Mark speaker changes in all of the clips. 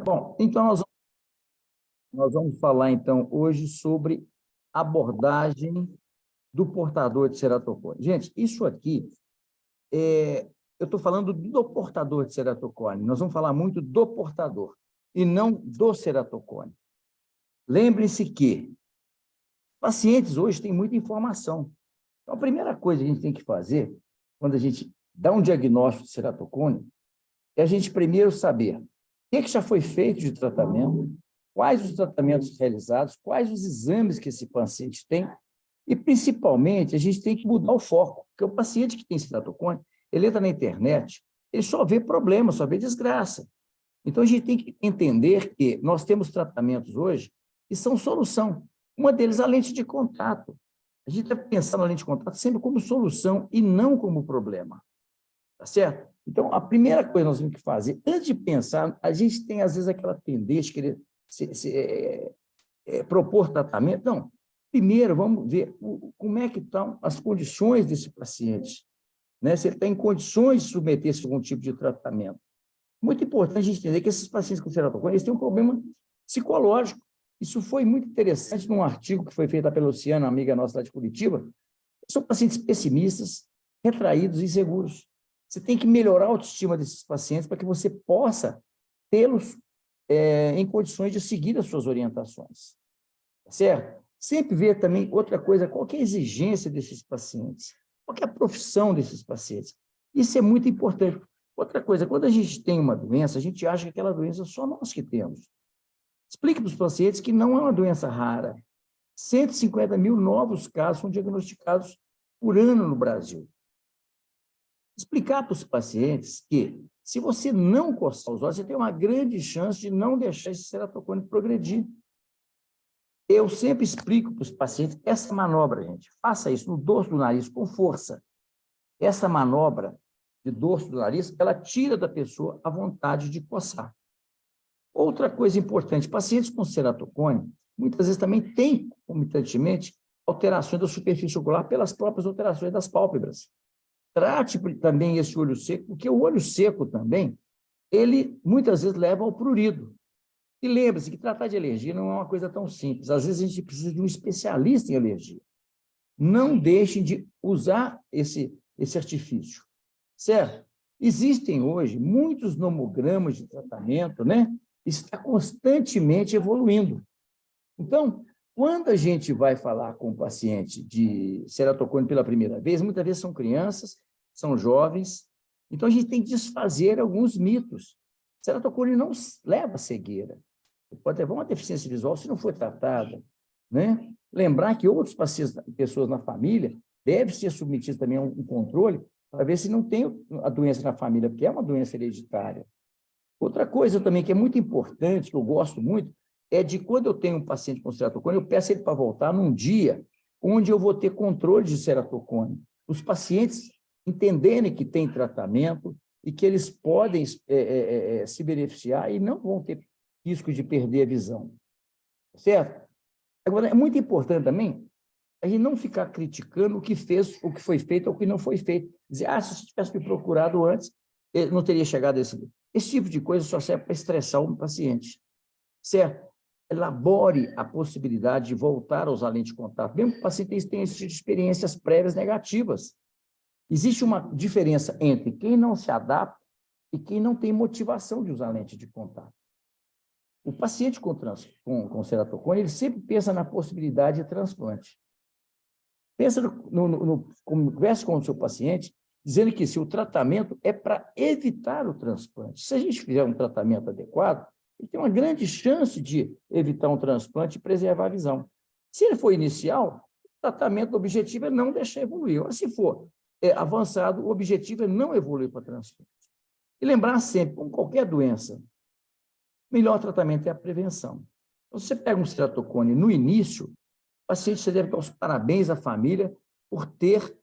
Speaker 1: Bom, então nós vamos falar então hoje sobre abordagem do portador de ceratocone. Gente, isso aqui, eu estou falando do portador de ceratocone. Nós vamos falar muito do portador e não do ceratocone. Lembre-se que pacientes hoje têm muita informação. Então, a primeira coisa que a gente tem que fazer, quando a gente dá um diagnóstico de ceratocone, é a gente primeiro saber o que já foi feito de tratamento, quais os tratamentos realizados, quais os exames que esse paciente tem, e, principalmente, a gente tem que mudar o foco, porque o paciente que tem ceratocone, ele entra na internet, ele só vê problema, só vê desgraça. Então, a gente tem que entender que nós temos tratamentos hoje que são solução. Uma deles, a lente de contato. A gente deve pensar na lente de contato sempre como solução e não como problema. Tá certo? Então, a primeira coisa que nós temos que fazer, antes de pensar, a gente tem, às vezes, aquela tendência de querer propor tratamento. Não. Primeiro, vamos ver como é que estão as condições desse paciente, né? Se ele está em condições de submeter-se a algum tipo de tratamento. Muito importante a gente entender que esses pacientes com ceratocone, eles têm um problema psicológico. Isso foi muito interessante num artigo que foi feito pela Luciana, amiga nossa lá de Curitiba. São pacientes pessimistas, retraídos e inseguros. Você tem que melhorar a autoestima desses pacientes para que você possa tê-los em condições de seguir as suas orientações. Certo? Sempre ver também outra coisa, qual que é a exigência desses pacientes? Qual que é a profissão desses pacientes? Isso é muito importante. Outra coisa, quando a gente tem uma doença, a gente acha que aquela doença só nós que temos. Explique para os pacientes que não é uma doença rara. 150 mil novos casos são diagnosticados por ano no Brasil. Explicar para os pacientes que, se você não coçar os olhos, você tem uma grande chance de não deixar esse ceratocone progredir. Eu sempre explico para os pacientes essa manobra, gente. Faça isso no dorso do nariz com força. Essa manobra de dorso do nariz, ela tira da pessoa a vontade de coçar. Outra coisa importante, pacientes com ceratocone, muitas vezes também têm, comitantemente, alterações da superfície ocular pelas próprias alterações das pálpebras. Trate também esse olho seco, porque o olho seco também, ele muitas vezes leva ao prurido. E lembre-se que tratar de alergia não é uma coisa tão simples. Às vezes a gente precisa de um especialista em alergia. Não deixem de usar esse artifício, certo? Existem hoje muitos nomogramas de tratamento, né? Está constantemente evoluindo. Então, quando a gente vai falar com o paciente de ceratocone pela primeira vez, muitas vezes são crianças, são jovens, então a gente tem que desfazer alguns mitos. Ceratocone não leva a cegueira. Pode levar uma deficiência visual se não for tratada, né? Lembrar que outras pessoas na família devem ser submetidas também a um controle para ver se não tem a doença na família, porque é uma doença hereditária. Outra coisa também que é muito importante, que eu gosto muito, é de quando eu tenho um paciente com ceratocone, eu peço ele para voltar num dia onde eu vou ter controle de ceratocone. Os pacientes entenderem que tem tratamento e que eles podem se beneficiar e não vão ter risco de perder a visão. Certo? Agora, é muito importante também a gente não ficar criticando o que fez, o que foi feito ou o que não foi feito. Dizer, se você tivesse me procurado antes, eu não teria chegado a esse tipo de coisa só serve para estressar o paciente. Certo? Elabore a possibilidade de voltar a usar lente de contato, mesmo que o paciente tenha experiências prévias negativas. Existe uma diferença entre quem não se adapta e quem não tem motivação de usar lente de contato. O paciente com ceratocone, ele sempre pensa na possibilidade de transplante. Converse com o seu paciente, dizendo que se o tratamento é para evitar o transplante. Se a gente fizer um tratamento adequado, ele tem uma grande chance de evitar um transplante e preservar a visão. Se ele for inicial, o tratamento objetivo é não deixar evoluir. Agora, se for avançado, o objetivo é não evoluir para transplante. E lembrar sempre, com qualquer doença, o melhor tratamento é a prevenção. Então, se você pega um ceratocone no início, o paciente, você deve dar os parabéns à família por ter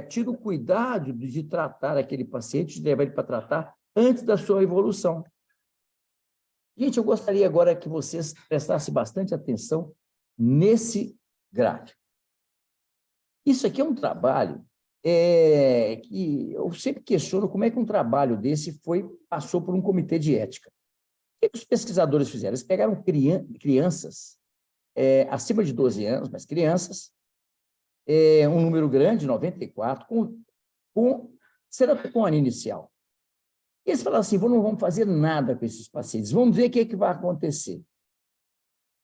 Speaker 1: tido o cuidado de tratar aquele paciente, de levar ele para tratar antes da sua evolução. Gente, eu gostaria agora que vocês prestassem bastante atenção nesse gráfico. Isso aqui é um trabalho que eu sempre questiono como é que um trabalho desse passou por um comitê de ética. que os pesquisadores fizeram? Eles pegaram crianças acima de 12 anos, mas crianças, um número grande, 94, com ceratocone inicial. E eles falaram assim, não vamos fazer nada com esses pacientes, vamos ver o que vai acontecer.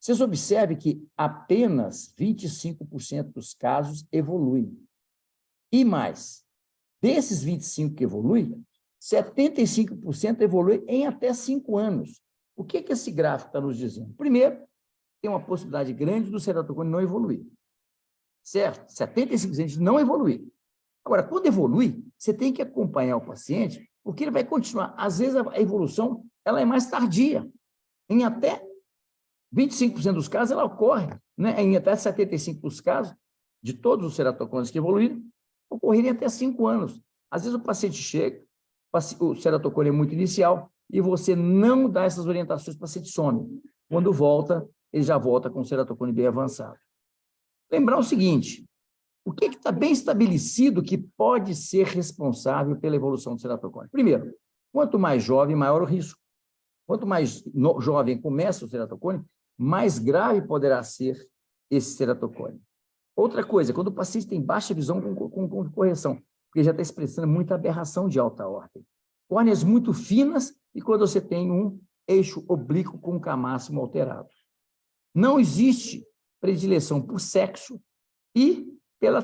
Speaker 1: Vocês observem que apenas 25% dos casos evoluem. E mais, desses 25% que evoluem, 75% evoluem em até 5 anos. O que esse gráfico está nos dizendo? Primeiro, tem uma possibilidade grande do ceratocone não evoluir. Certo? 75% de não evoluir. Agora, quando evolui, você tem que acompanhar o paciente, porque ele vai continuar. Às vezes, a evolução ela é mais tardia. Em até 25% dos casos, ela ocorre. Né? Em até 75% dos casos, de todos os ceratocones que evoluíram, ocorrerem até 5 anos. Às vezes, o paciente chega, o ceratocone é muito inicial, e você não dá essas orientações, o paciente some. Quando volta, ele já volta com o ceratocone bem avançado. Lembrar o seguinte, o que está bem estabelecido que pode ser responsável pela evolução do ceratocone? Primeiro, quanto mais jovem, maior o risco. Quanto mais jovem começa o ceratocone, mais grave poderá ser esse ceratocone. Outra coisa, quando o paciente tem baixa visão com correção, porque já está expressando muita aberração de alta ordem. Córneas muito finas e quando você tem um eixo oblíquo com camáximo alterado. Não existe predileção por sexo e pela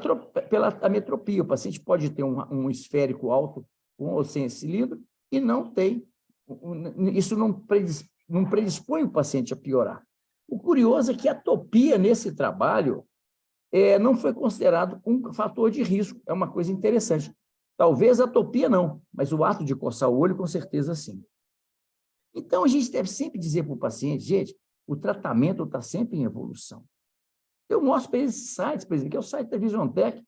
Speaker 1: ametropia. O paciente pode ter um esférico alto com ou sem cilindro e não tem. Isso não predispõe o paciente a piorar. O curioso é que a atopia nesse trabalho não foi considerado um fator de risco. É uma coisa interessante. Talvez a atopia não, mas o ato de coçar o olho, com certeza, sim. Então, a gente deve sempre dizer para o paciente, gente, o tratamento está sempre em evolução. Eu mostro para eles esses sites, por exemplo, que é o site da VisionTech,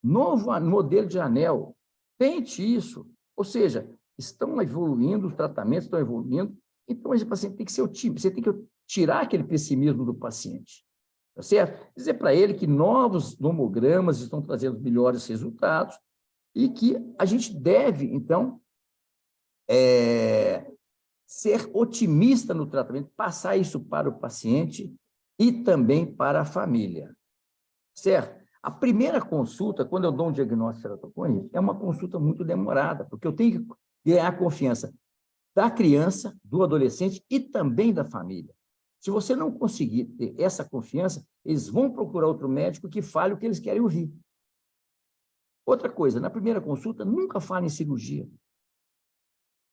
Speaker 1: novo modelo de anel, tente isso. Ou seja, estão evoluindo, os tratamentos estão evoluindo, então esse paciente tem que ser otimista, você tem que tirar aquele pessimismo do paciente, tá certo? Dizer para ele que novos nomogramas estão trazendo melhores resultados e que a gente deve, então, ser otimista no tratamento, passar isso para o paciente e também para a família, certo? A primeira consulta, quando eu dou um diagnóstico de ceratocone, é uma consulta muito demorada, porque eu tenho que ganhar a confiança da criança, do adolescente e também da família. Se você não conseguir ter essa confiança, eles vão procurar outro médico que fale o que eles querem ouvir. Outra coisa, na primeira consulta, nunca fale em cirurgia.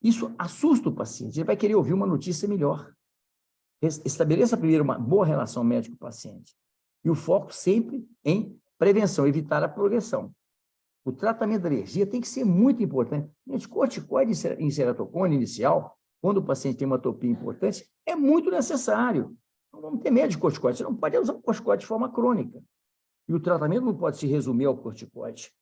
Speaker 1: Isso assusta o paciente, ele vai querer ouvir uma notícia melhor. Estabeleça primeiro uma boa relação médico-paciente. E o foco sempre em prevenção, evitar a progressão. O tratamento da alergia tem que ser muito importante. Gente, corticoide em ceratocone inicial, quando o paciente tem uma atopia importante, é muito necessário. Não vamos ter medo de corticoide. Você não pode usar o corticoide de forma crônica. E o tratamento não pode se resumir ao corticoide.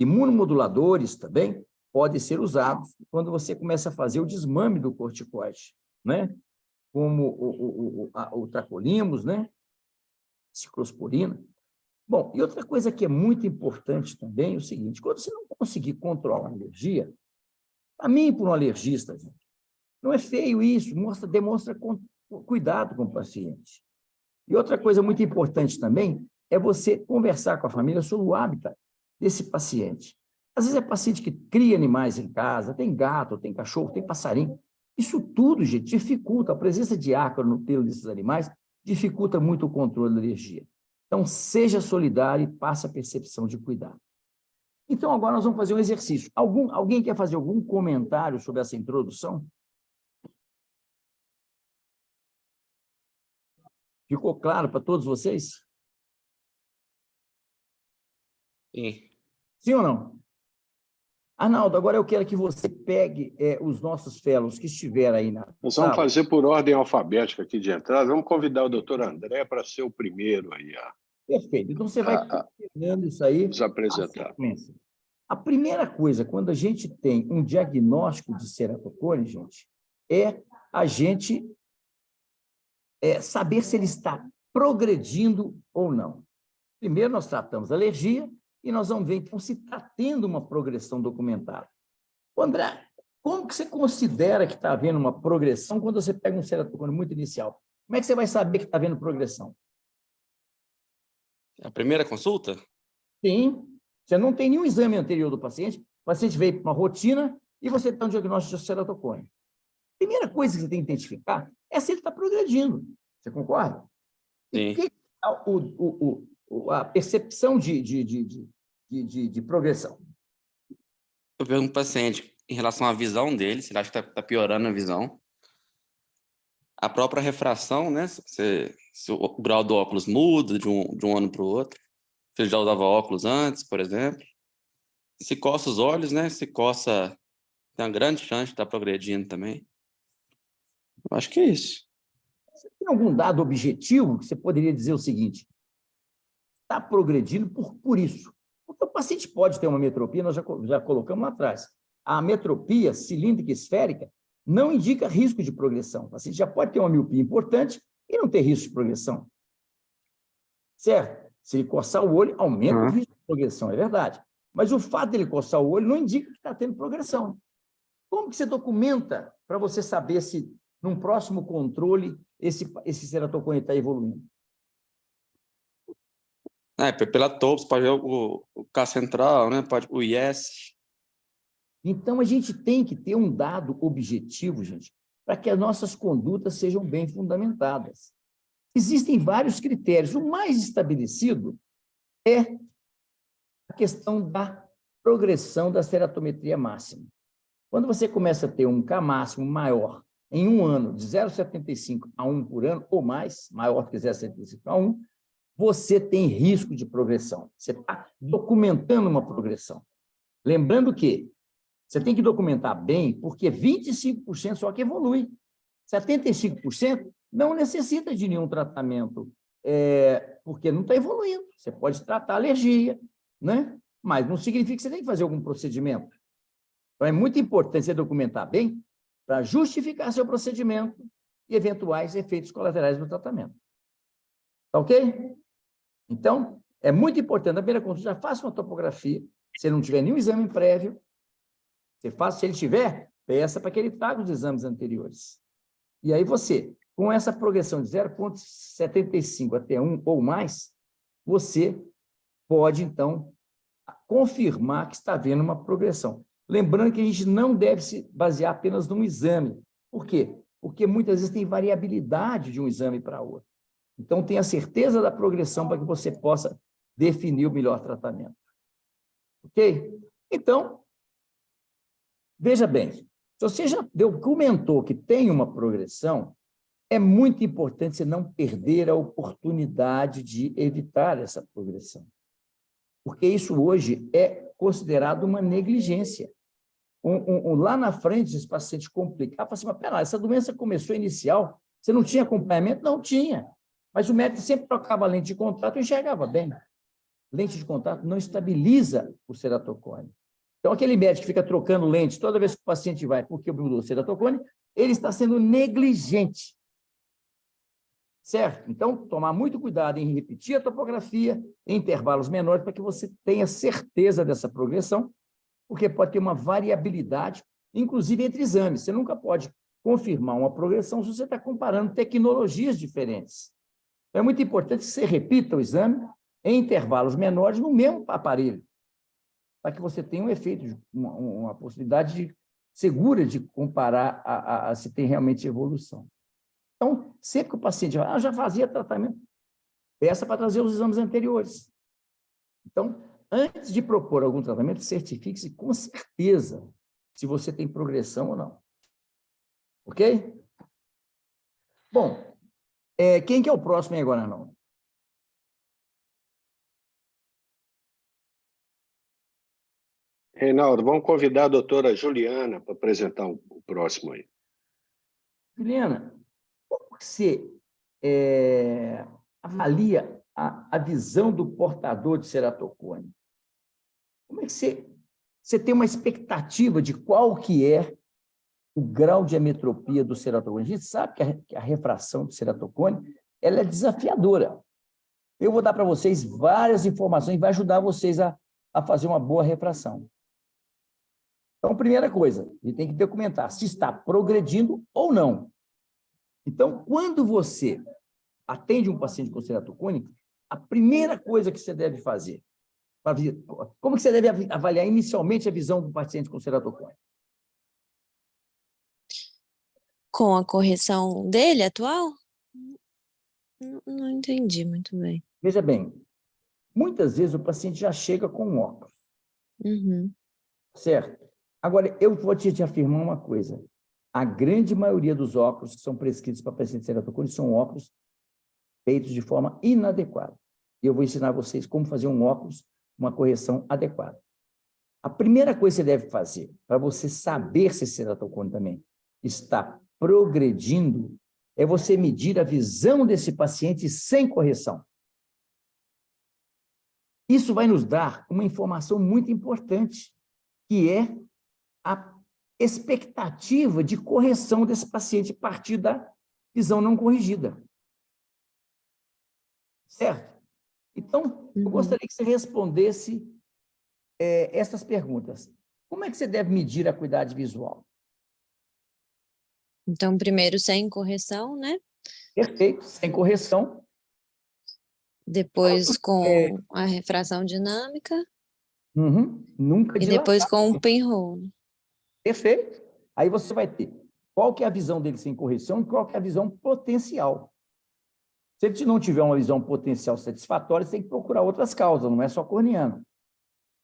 Speaker 1: Imunomoduladores também podem ser usados quando você começa a fazer o desmame do corticoide, né? Como o tacrolimus, né? Ciclosporina. Bom, e outra coisa que é muito importante também é o seguinte, quando você não conseguir controlar a alergia, para mim, por um alergista, gente, não é feio isso, demonstra cuidado com o paciente. E outra coisa muito importante também é você conversar com a família sobre o hábitat desse paciente. Às vezes é paciente que cria animais em casa, tem gato, tem cachorro, tem passarinho. Isso tudo, gente, dificulta. A presença de ácaro no pelo desses animais dificulta muito o controle da alergia. Então, seja solidário e passe a percepção de cuidado. Então, agora nós vamos fazer um exercício. Alguém quer fazer algum comentário sobre essa introdução? Ficou claro para todos vocês?
Speaker 2: Sim.
Speaker 1: Sim ou não? Arnaldo, agora eu quero que você pegue os nossos fellows que estiveram aí na
Speaker 2: Nós
Speaker 1: sala.
Speaker 2: vamos fazer por ordem alfabética aqui de entrada. Vamos convidar o doutor André para ser o primeiro aí
Speaker 1: Perfeito. Então, você vai coordenando isso aí.
Speaker 2: nos apresentar.
Speaker 1: A primeira coisa, quando a gente tem um diagnóstico de ceratocone, gente, é a gente saber se ele está progredindo ou não. Primeiro, nós tratamos a alergia e nós vamos ver, então, se está tendo uma progressão documentada. André, Como que você considera que está havendo uma progressão quando você pega um ceratocone muito inicial? Como é que você vai saber que está havendo progressão?
Speaker 3: A primeira consulta?
Speaker 1: Sim, você não tem nenhum exame anterior do paciente, o paciente veio para uma rotina e você tem um diagnóstico de ceratocone. A primeira coisa que você tem que identificar é se ele está progredindo. Você concorda? E
Speaker 3: Sim.
Speaker 1: a percepção de progressão?
Speaker 3: Eu pergunto para o paciente em relação à visão dele, se ele acha que está piorando a visão. A própria refração, né? Se o grau do óculos muda de um ano para o outro. Se ele já usava óculos antes, por exemplo. Se coça os olhos, né? Se coça, tem uma grande chance de estar progredindo também. Eu acho que é isso.
Speaker 1: Você tem algum dado objetivo que você poderia dizer o seguinte: está progredindo por isso? Porque o paciente pode ter uma ametropia, nós já colocamos lá atrás. A ametropia cilíndrica esférica não indica risco de progressão. O paciente já pode ter uma miopia importante e não ter risco de progressão. Certo? Se ele coçar o olho, aumenta o risco de progressão, é verdade. Mas o fato de ele coçar o olho não indica que está tendo progressão. Como que você documenta para você saber se, num próximo controle, esse ceratocone está evoluindo?
Speaker 3: Pela TOPS, pode ver o K central, né? Pode o IS.
Speaker 1: Então, a gente tem que ter um dado objetivo, gente, para que as nossas condutas sejam bem fundamentadas. Existem vários critérios. O mais estabelecido é a questão da progressão da ceratometria máxima. Quando você começa a ter um K máximo maior em um ano, de 0,75 a 1 por ano, ou mais, maior que 0,75 a 1, você tem risco de progressão. Você está documentando uma progressão. Lembrando que você tem que documentar bem, porque 25% só que evolui. 75% não necessita de nenhum tratamento, porque não está evoluindo. Você pode tratar alergia, né? Mas não significa que você tem que fazer algum procedimento. Então, é muito importante você documentar bem para justificar seu procedimento e eventuais efeitos colaterais do tratamento. Tá ok? Então, é muito importante, na primeira consulta, já faça uma topografia. Se ele não tiver nenhum exame prévio, você faz, se ele tiver, peça para que ele traga os exames anteriores. E aí você, com essa progressão de 0,75 até 1 ou mais, você pode, então, confirmar que está havendo uma progressão. Lembrando que a gente não deve se basear apenas num exame. Por quê? Porque muitas vezes tem variabilidade de um exame para outro. Então, tenha certeza da progressão para que você possa definir o melhor tratamento. Ok? Então, veja bem, se você já documentou que tem uma progressão, é muito importante você não perder a oportunidade de evitar essa progressão. Porque isso hoje é considerado uma negligência. Lá na frente, esse paciente complicar, fala assim, mas pera, essa doença começou inicial, você não tinha acompanhamento? Não tinha. Mas o médico sempre trocava a lente de contato e enxergava bem. Lente de contato não estabiliza o ceratocone. Então, aquele médico que fica trocando lente toda vez que o paciente vai porque mudou o ceratocone, ele está sendo negligente. Certo? Então, tomar muito cuidado em repetir a topografia em intervalos menores para que você tenha certeza dessa progressão, porque pode ter uma variabilidade, inclusive entre exames. Você nunca pode confirmar uma progressão se você está comparando tecnologias diferentes. Então, é muito importante que você repita o exame em intervalos menores no mesmo aparelho, para que você tenha um efeito, uma possibilidade segura de comparar se tem realmente evolução. Então, sempre que o paciente já fazia tratamento, peça para trazer os exames anteriores. Então, antes de propor algum tratamento, certifique-se com certeza se você tem progressão ou não. Ok? Bom, quem que é o próximo aí agora, não?
Speaker 2: Reinaldo, vamos convidar a doutora Juliana para apresentar o próximo aí.
Speaker 1: Juliana, como você avalia a visão do portador de ceratocone? Como é que você tem uma expectativa de qual que é o grau de ametropia do ceratocone? A gente sabe que a refração do ceratocone ela é desafiadora. Eu vou dar para vocês várias informações, vai ajudar vocês a fazer uma boa refração. Então, primeira coisa, ele tem que documentar se está progredindo ou não. Então, quando você atende um paciente com ceratocone, a primeira coisa que você deve fazer, como que você deve avaliar inicialmente a visão do paciente com ceratocone?
Speaker 4: Com a correção dele atual? Não entendi muito bem.
Speaker 1: Veja bem, muitas vezes o paciente já chega com um óculos,
Speaker 4: Uhum.
Speaker 1: certo? Agora, eu vou te afirmar uma coisa. A grande maioria dos óculos que são prescritos para pacientes com ceratocone são óculos feitos de forma inadequada. E eu vou ensinar vocês como fazer um óculos, uma correção adequada. A primeira coisa que você deve fazer, para você saber se esse ceratocone também está progredindo, é você medir a visão desse paciente sem correção. Isso vai nos dar uma informação muito importante, que é a expectativa de correção desse paciente a partir da visão não corrigida. Certo? Então, eu gostaria que você respondesse essas perguntas. Como é que você deve medir a acuidade visual?
Speaker 4: Então, primeiro sem correção, né?
Speaker 1: Perfeito, sem correção.
Speaker 4: Depois com a refração dinâmica
Speaker 1: Nunca
Speaker 4: e depois
Speaker 1: dilatar.
Speaker 4: com o pinhole.
Speaker 1: Perfeito. Aí você vai ter qual que é a visão dele sem correção e qual que é a visão potencial. Se ele não tiver uma visão potencial satisfatória, você tem que procurar outras causas, não é só corneano.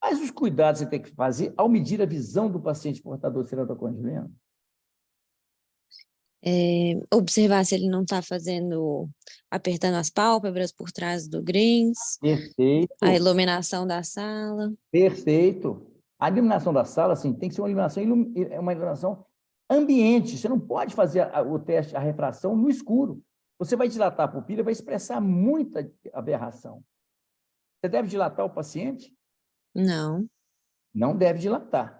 Speaker 1: Mas os cuidados que você tem que fazer ao medir a visão do paciente portador de ceratocone, Juliana?
Speaker 4: Observar se ele não está apertando as pálpebras por trás do Grins,
Speaker 1: Perfeito.
Speaker 4: a iluminação da sala.
Speaker 1: Perfeito. A iluminação da sala, assim, tem que ser uma iluminação ambiente. Você não pode fazer o teste, a refração no escuro. Você vai dilatar a pupila e vai expressar muita aberração. Você deve dilatar o paciente?
Speaker 4: Não.
Speaker 1: Não deve dilatar.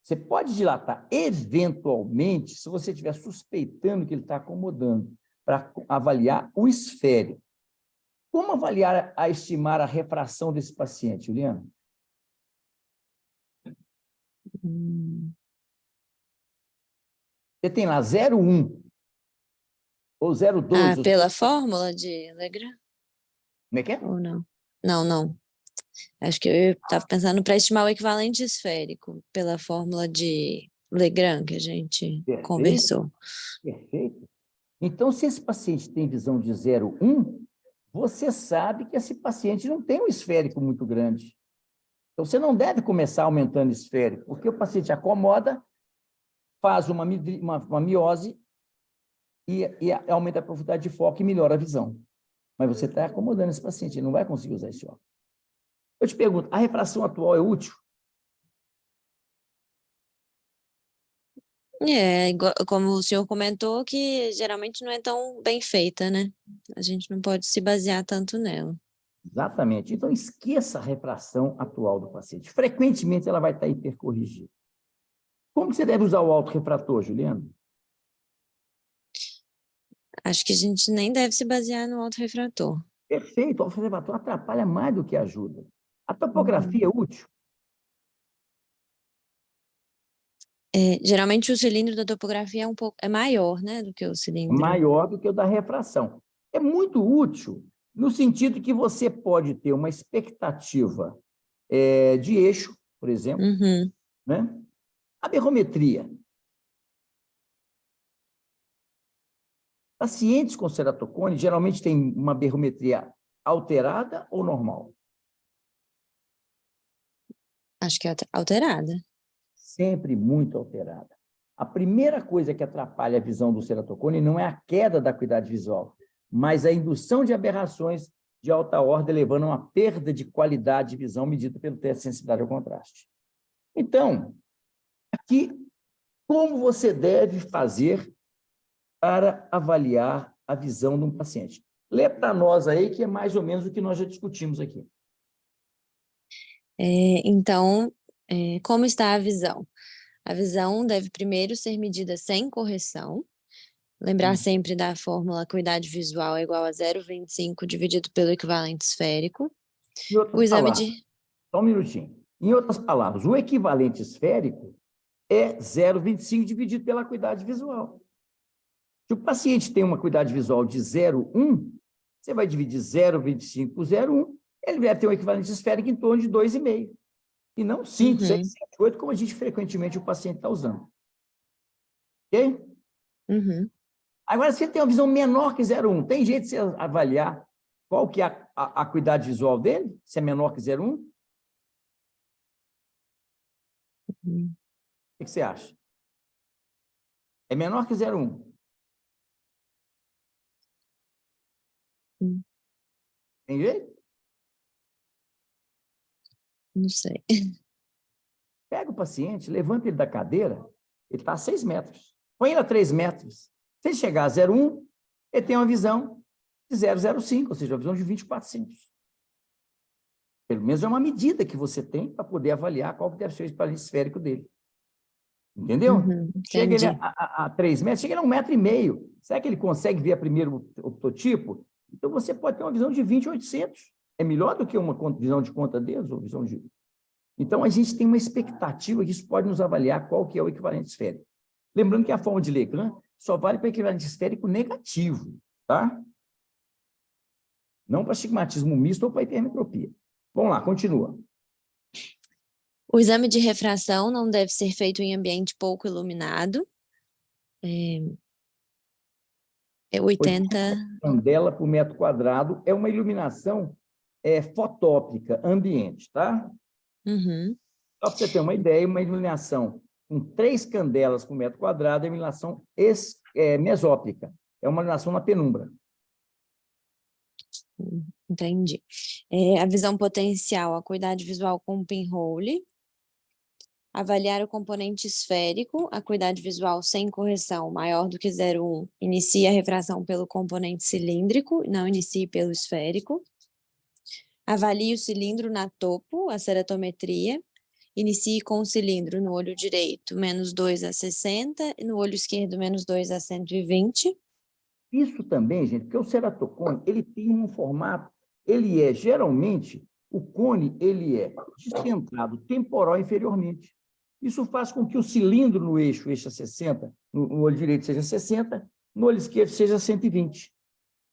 Speaker 1: Você pode dilatar, eventualmente, se você estiver suspeitando que ele está acomodando, para avaliar o esférico. Como avaliar, estimar a refração desse paciente, Juliana? Você tem lá 0,1 ou 0,2.
Speaker 4: Pela fórmula de Legrand?
Speaker 1: Como é que é?
Speaker 4: Ou não? Não. Acho que eu estava pensando para estimar o equivalente esférico, pela fórmula de Legrand que a gente conversou.
Speaker 1: Perfeito. Então, se esse paciente tem visão de 0,1, você sabe que esse paciente não tem um esférico muito grande. Então, você não deve começar aumentando o esférico, porque o paciente acomoda, faz uma miose e aumenta a profundidade de foco e melhora a visão. Mas você está acomodando esse paciente, ele não vai conseguir usar esse óculos. Eu te pergunto, a refração atual é útil?
Speaker 4: Como o senhor comentou, que geralmente não é tão bem feita, né? A gente não pode se basear tanto nela.
Speaker 1: Exatamente. Então, esqueça a refração atual do paciente. Frequentemente, ela vai estar hipercorrigida. Como você deve usar o autorrefrator, Juliana?
Speaker 4: Acho que a gente nem deve se basear no autorrefrator.
Speaker 1: Perfeito. O autorrefrator atrapalha mais do que ajuda. A topografia é útil?
Speaker 4: Geralmente o cilindro da topografia é maior, né, do que o cilindro.
Speaker 1: Maior do que o da refração. É muito útil no sentido que você pode ter uma expectativa de eixo, por exemplo, né? A berrometria. Pacientes com ceratocone geralmente têm uma berrometria alterada ou normal?
Speaker 4: Acho que é alterada.
Speaker 1: Sempre muito alterada. A primeira coisa que atrapalha a visão do ceratocone não é a queda da acuidade visual, mas a indução de aberrações de alta ordem, levando a uma perda de qualidade de visão medida pelo teste de sensibilidade ao contraste. Então, aqui, como você deve fazer para avaliar a visão de um paciente? Lê para nós aí, que é mais ou menos o que nós já discutimos aqui.
Speaker 4: Então, como está a visão? A visão deve primeiro ser medida sem correção. Lembrar sempre da fórmula acuidade visual é igual a 0,25 dividido pelo equivalente esférico.
Speaker 1: E outra
Speaker 4: O exame
Speaker 1: palavra,
Speaker 4: de...
Speaker 1: só um minutinho. Em outras palavras, o equivalente esférico é 0,25 dividido pela acuidade visual. Se o paciente tem uma acuidade visual de 0,1, você vai dividir 0,25 por 0,1, ele vai ter um equivalente esférico em torno de 2,5. E não 5, 6, 7, 8, como a gente frequentemente o paciente está usando. Ok?
Speaker 4: Uhum.
Speaker 1: Agora, se ele tem uma visão menor que 0,1, tem jeito de você avaliar qual que é a acuidade visual dele? Se é menor que 0,1?
Speaker 4: Uhum.
Speaker 1: O que você acha? É menor que 0,1. Tem jeito?
Speaker 4: Não sei.
Speaker 1: Pega o paciente, levanta ele da cadeira, ele está a 6 metros. Põe ele a 3 metros. Se ele chegar a 0,1, ele tem uma visão de 0,05, ou seja, uma visão de 24 centímetros. Pelo menos é uma medida que você tem para poder avaliar qual que deve ser o equivalente esférico dele. Entendeu?
Speaker 4: Uhum,
Speaker 1: Chega ele
Speaker 4: entendi.
Speaker 1: a 3 metros, chega ele a 1,5 metro. Será que ele consegue ver a primeiro optotipo? Então, você pode ter uma visão de 20/800. É melhor do que uma visão de conta deles, ou visão de... Então, a gente tem uma expectativa que isso pode nos avaliar qual que é o equivalente esférico. Lembrando que a forma de Legrand só vale para equivalente esférico negativo, tá? Não para astigmatismo misto ou para hipermetropia. Vamos lá, continua.
Speaker 4: O exame de refração não deve ser feito em ambiente pouco iluminado. É 80.
Speaker 1: Candela por metro quadrado é uma iluminação fotópica ambiente, tá?
Speaker 4: Uhum.
Speaker 1: Só para você ter uma ideia, uma iluminação com 3 candelas por metro quadrado é uma iluminação mesópica. É uma iluminação na penumbra.
Speaker 4: Entendi. A visão potencial, acuidade visual com pinhole. Avaliar o componente esférico, acuidade visual sem correção maior do que 0,1. Inicie a refração pelo componente cilíndrico, não inicie pelo esférico. Avalie o cilindro na topo, a ceratometria. Inicie com o cilindro no olho direito, -2/60, e no olho esquerdo, -2/120.
Speaker 1: Isso também, gente, porque o ceratocone, ele tem um formato, ele é, geralmente, o cone, ele é descentrado temporal inferiormente. Isso faz com que o cilindro no eixo a 60, no olho direito seja 60, no olho esquerdo seja 120.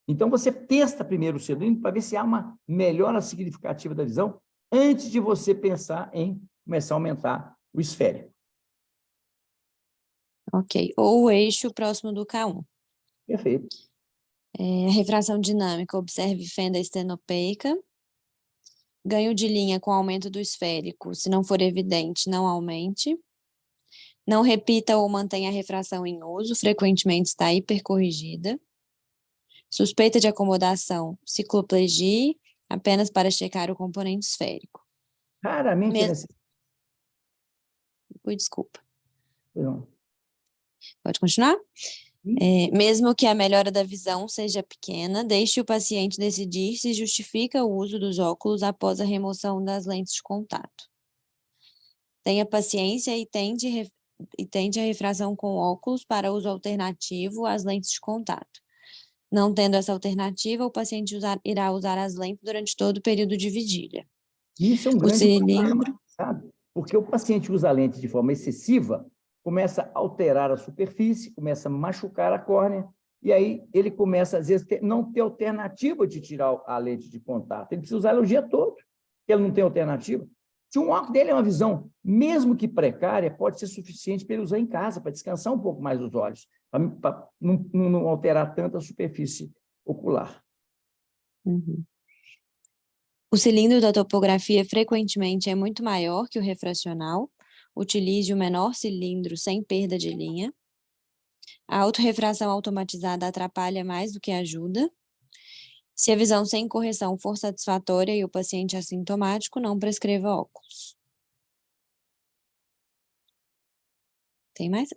Speaker 1: Então, você testa primeiro o cilindro para ver se há uma melhora significativa da visão antes de você pensar em começar a aumentar o esférico.
Speaker 4: Ok. Ou o eixo próximo do K1.
Speaker 1: Perfeito.
Speaker 4: A refração dinâmica, observe fenda estenopeica. Ganho de linha com aumento do esférico. Se não for evidente, não aumente. Não repita ou mantenha a refração em uso, frequentemente está hipercorrigida. Suspeita de acomodação, cicloplegia, apenas para checar o componente esférico.
Speaker 1: Raramente é necessário.
Speaker 4: Ui, desculpa.
Speaker 1: Não.
Speaker 4: Pode continuar? Mesmo que a melhora da visão seja pequena, deixe o paciente decidir se justifica o uso dos óculos após a remoção das lentes de contato. Tenha paciência e tende a refração com óculos para uso alternativo às lentes de contato. Não tendo essa alternativa, o paciente irá usar as lentes durante todo o período de vigília.
Speaker 1: Isso é um
Speaker 4: O
Speaker 1: grande
Speaker 4: cilindro...
Speaker 1: problema, sabe? Porque o paciente usa a lente de forma excessiva, começa a alterar a superfície, começa a machucar a córnea, e aí ele começa, às vezes, não ter alternativa de tirar a lente de contato. Ele precisa usar ela o dia todo, porque ele não tem alternativa. Se um óculos dele é uma visão, mesmo que precária, pode ser suficiente para ele usar em casa, para descansar um pouco mais os olhos, para não alterar tanto a superfície ocular.
Speaker 4: Uhum. O cilindro da topografia frequentemente é muito maior que o refracional. Utilize o menor cilindro sem perda de linha. A autorrefração automatizada atrapalha mais do que ajuda. Se a visão sem correção for satisfatória e o paciente assintomático, não prescreva óculos. Tem mais?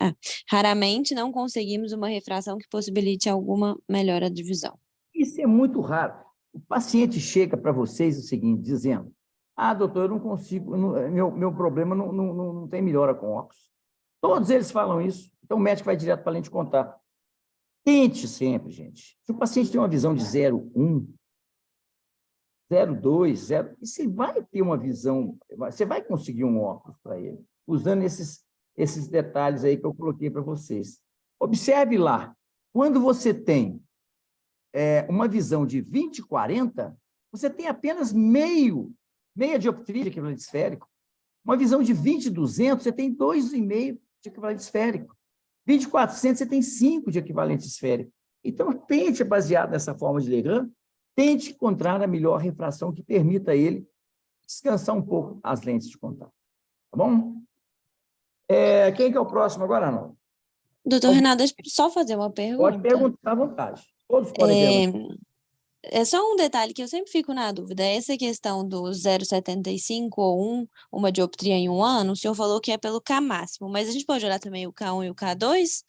Speaker 4: Raramente não conseguimos uma refração que possibilite alguma melhora de visão.
Speaker 1: Isso é muito raro. O paciente chega para vocês o seguinte, dizendo, doutor, eu não consigo, meu problema não tem melhora com óculos. Todos eles falam isso. Então, o médico vai direto para a lente de contato. Tente sempre, gente. Se o paciente tem uma visão de 0,1, 0,2, 0, e você vai ter uma visão, você vai conseguir um óculos para ele, usando esses detalhes aí que eu coloquei para vocês. Observe lá, quando você tem uma visão de 20/40, você tem apenas meia dioptria de equivalente esférico. Uma visão de 20/200, você tem 2,5 de equivalente esférico. 20/400, você tem 5 de equivalente esférico. Então, tente, baseado nessa forma de Legrand, tente encontrar a melhor refração que permita a ele descansar um pouco as lentes de contato. Tá bom? Quem que é o próximo agora, não?
Speaker 4: Doutor Renato, deixa eu só fazer uma pergunta.
Speaker 1: Pode perguntar à vontade. Todos podem perguntar.
Speaker 4: É só um detalhe que eu sempre fico na dúvida. Essa questão do 0,75 ou uma dioptria em 1 ano, o senhor falou que é pelo K máximo, mas a gente pode olhar também o K1 e o K2?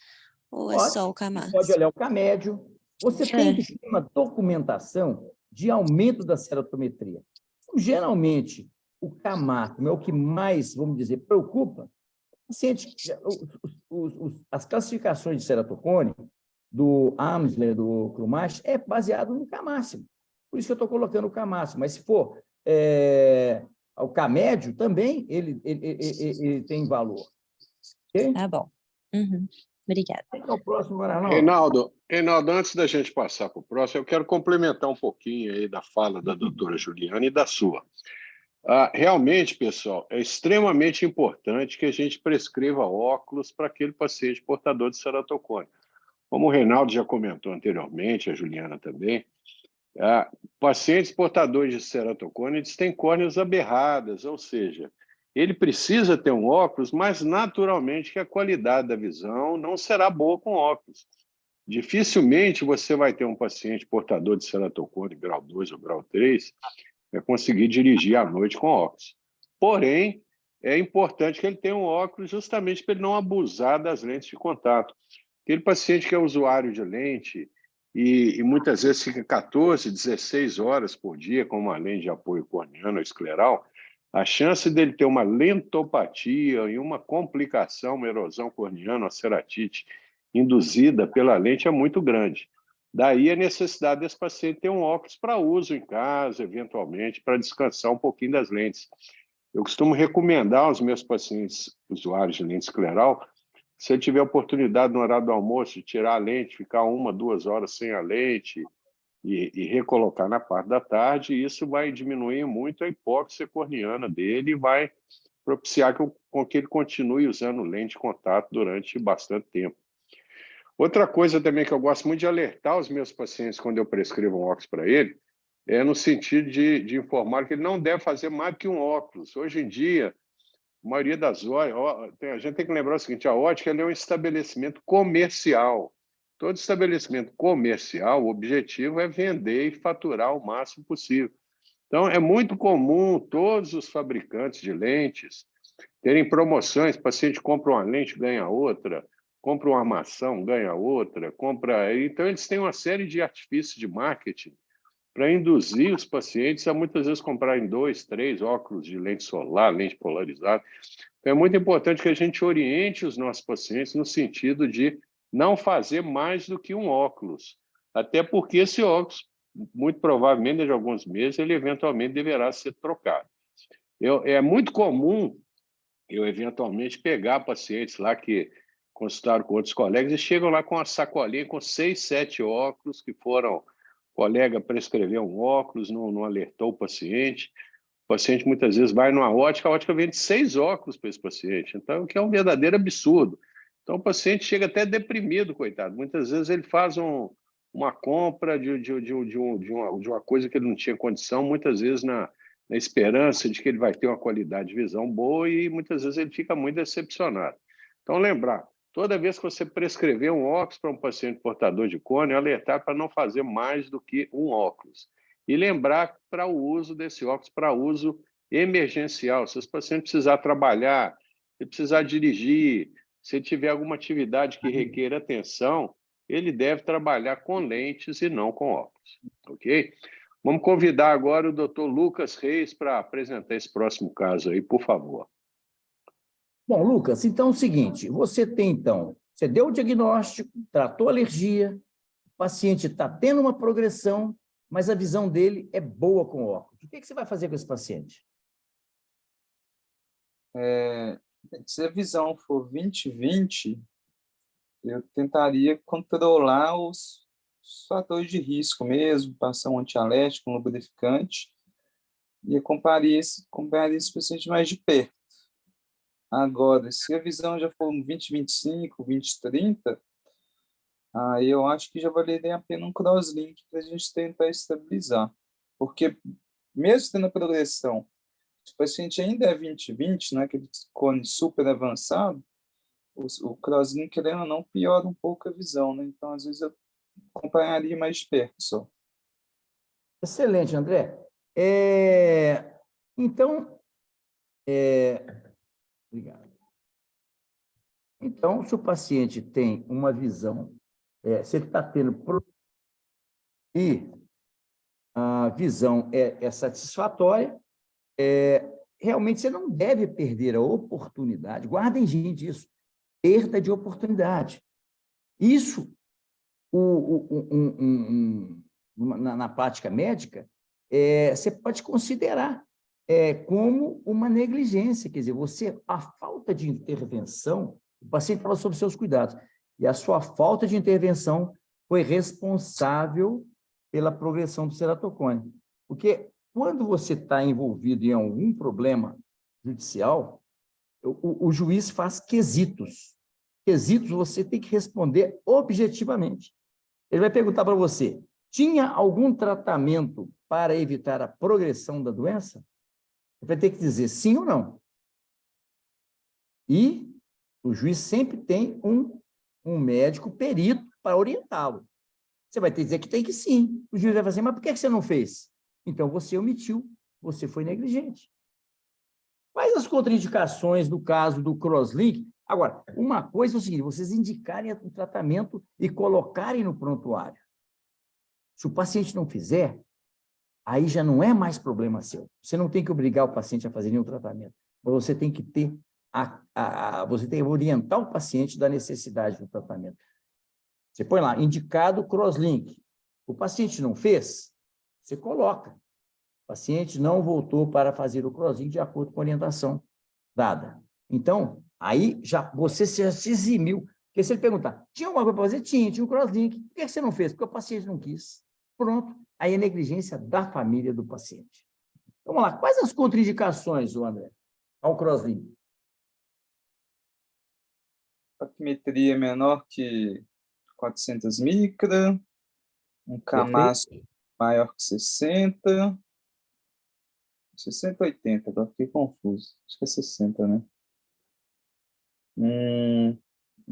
Speaker 4: Ou é só o K máximo?
Speaker 1: Pode olhar o K médio. Você tem que ter uma documentação de aumento da ceratometria. Então, geralmente, o K máximo é o que mais, vamos dizer, preocupa. As classificações de ceratocone do Amsler, do Krumach, é baseado no K máximo. Por isso que eu estou colocando o K máximo. Mas se for o K médio, também ele tem valor. Okay?
Speaker 4: Tá bom. Uhum. Obrigada.
Speaker 1: Qual é o próximo, Arnaldo?
Speaker 2: Reinaldo, antes da gente passar para o próximo, eu quero complementar um pouquinho aí da fala da doutora Juliana e da sua. Realmente, pessoal, é extremamente importante que a gente prescreva óculos para aquele paciente portador de ceratocone. Como o Reinaldo já comentou anteriormente, a Juliana também, pacientes portadores de ceratocone eles têm córneas aberradas, ou seja, ele precisa ter um óculos, mas naturalmente que a qualidade da visão não será boa com óculos. Dificilmente você vai ter um paciente portador de ceratocone grau 2 ou grau 3 vai conseguir dirigir à noite com óculos. Porém, é importante que ele tenha um óculos justamente para ele não abusar das lentes de contato. Aquele paciente que é usuário de lente e muitas vezes fica 14, 16 horas por dia com uma lente de apoio corneano ou escleral, a chance dele ter uma lentopatia e uma complicação, uma erosão corneana, uma ceratite induzida pela lente é muito grande. Daí a necessidade desse paciente ter um óculos para uso em casa, eventualmente, para descansar um pouquinho das lentes. Eu costumo recomendar aos meus pacientes usuários de lente escleral, se ele tiver oportunidade no horário do almoço de tirar a lente, ficar 1, 2 horas sem a lente e recolocar na parte da tarde, isso vai diminuir muito a hipóxia corneana dele e vai propiciar que ele continue usando lente de contato durante bastante tempo. Outra coisa também que eu gosto muito de alertar os meus pacientes quando eu prescrevo um óculos para ele, é no sentido de informar que ele não deve fazer mais do que um óculos. Hoje em dia, a maioria das a gente tem que lembrar o seguinte, a ótica é um estabelecimento comercial. Todo estabelecimento comercial, o objetivo é vender e faturar o máximo possível. Então, é muito comum todos os fabricantes de lentes terem promoções, o paciente compra uma lente, ganha outra, compra uma armação, ganha outra, Então, eles têm uma série de artifícios de marketing para induzir os pacientes a muitas vezes comprarem 2, 3 óculos de lente solar, lente polarizada. Então, é muito importante que a gente oriente os nossos pacientes no sentido de não fazer mais do que um óculos, até porque esse óculos, muito provavelmente, de alguns meses, ele eventualmente deverá ser trocado. É muito comum eu, eventualmente, pegar pacientes lá que consultaram com outros colegas e chegam lá com uma sacolinha com 6, 7 óculos que foram... O colega prescreveu um óculos, não alertou o paciente muitas vezes vai numa ótica, a ótica vende 6 óculos para esse paciente, então, o que é um verdadeiro absurdo. Então, o paciente chega até deprimido, coitado. Muitas vezes ele faz uma compra de uma coisa que ele não tinha condição, muitas vezes na esperança de que ele vai ter uma qualidade de visão boa e muitas vezes ele fica muito decepcionado. Então, lembrar, toda vez que você prescrever um óculos para um paciente portador de córnea, alertar para não fazer mais do que um óculos. E lembrar para o uso desse óculos, para uso emergencial. Se esse paciente precisar trabalhar, se precisar dirigir, se tiver alguma atividade que requer atenção, ele deve trabalhar com lentes e não com óculos. Ok? Vamos convidar agora o Dr. Lucas Reis para apresentar esse próximo caso aí, por favor.
Speaker 1: Bom, Lucas, então é o seguinte, você deu o diagnóstico, tratou a alergia, o paciente está tendo uma progressão, mas a visão dele é boa com óculos. O que você vai fazer com esse paciente?
Speaker 5: Se a visão for 20/20, eu tentaria controlar os fatores de risco mesmo, passar um antialérgico, um lubrificante, e acompanharia esse paciente mais de perto. Agora, se a visão já for 20/25, 20/30, aí eu acho que já valeria a pena um crosslink para a gente tentar estabilizar. Porque, mesmo tendo a progressão, se o paciente ainda é 20/20, não é aquele cone super avançado, o crosslink, querendo ou não, piora um pouco a visão, né? Então, às vezes, eu acompanharia mais de perto só.
Speaker 1: Excelente, André. Então, obrigado. Então, se o paciente tem uma visão, se ele está tendo e a visão é satisfatória, realmente você não deve perder a oportunidade. Guardem, gente, isso. Perda de oportunidade. Isso, na prática médica, você pode considerar como uma negligência, quer dizer, a falta de intervenção, o paciente estava sob seus cuidados, e a sua falta de intervenção foi responsável pela progressão do ceratocone. Porque quando você está envolvido em algum problema judicial, o juiz faz quesitos. Quesitos você tem que responder objetivamente. Ele vai perguntar para você, tinha algum tratamento para evitar a progressão da doença? Você vai ter que dizer sim ou não. E o juiz sempre tem um médico perito para orientá-lo. Você vai ter que dizer que tem que sim. O juiz vai falar assim, mas por que você não fez? Então, você omitiu, você foi negligente. Quais as contraindicações do caso do crosslink? Agora, uma coisa é o seguinte, vocês indicarem o tratamento e colocarem no prontuário. Se o paciente não fizer, aí já não é mais problema seu. Você não tem que obrigar o paciente a fazer nenhum tratamento, mas você tem que ter você tem que orientar o paciente da necessidade do tratamento. Você põe lá, indicado crosslink. O paciente não fez, você coloca. O paciente não voltou para fazer o crosslink de acordo com a orientação dada. Então, aí você já se eximiu. Porque se ele perguntar, tinha alguma coisa para fazer? Tinha um crosslink. Por que você não fez? Porque o paciente não quis. Pronto. Aí é negligência da família do paciente. Vamos lá. Quais as contraindicações, André, ao crosslink?
Speaker 5: Paquimetria menor que 400 micra, um camaço maior que 60, 60 ou 80, agora fiquei confuso. Acho que é 60, né?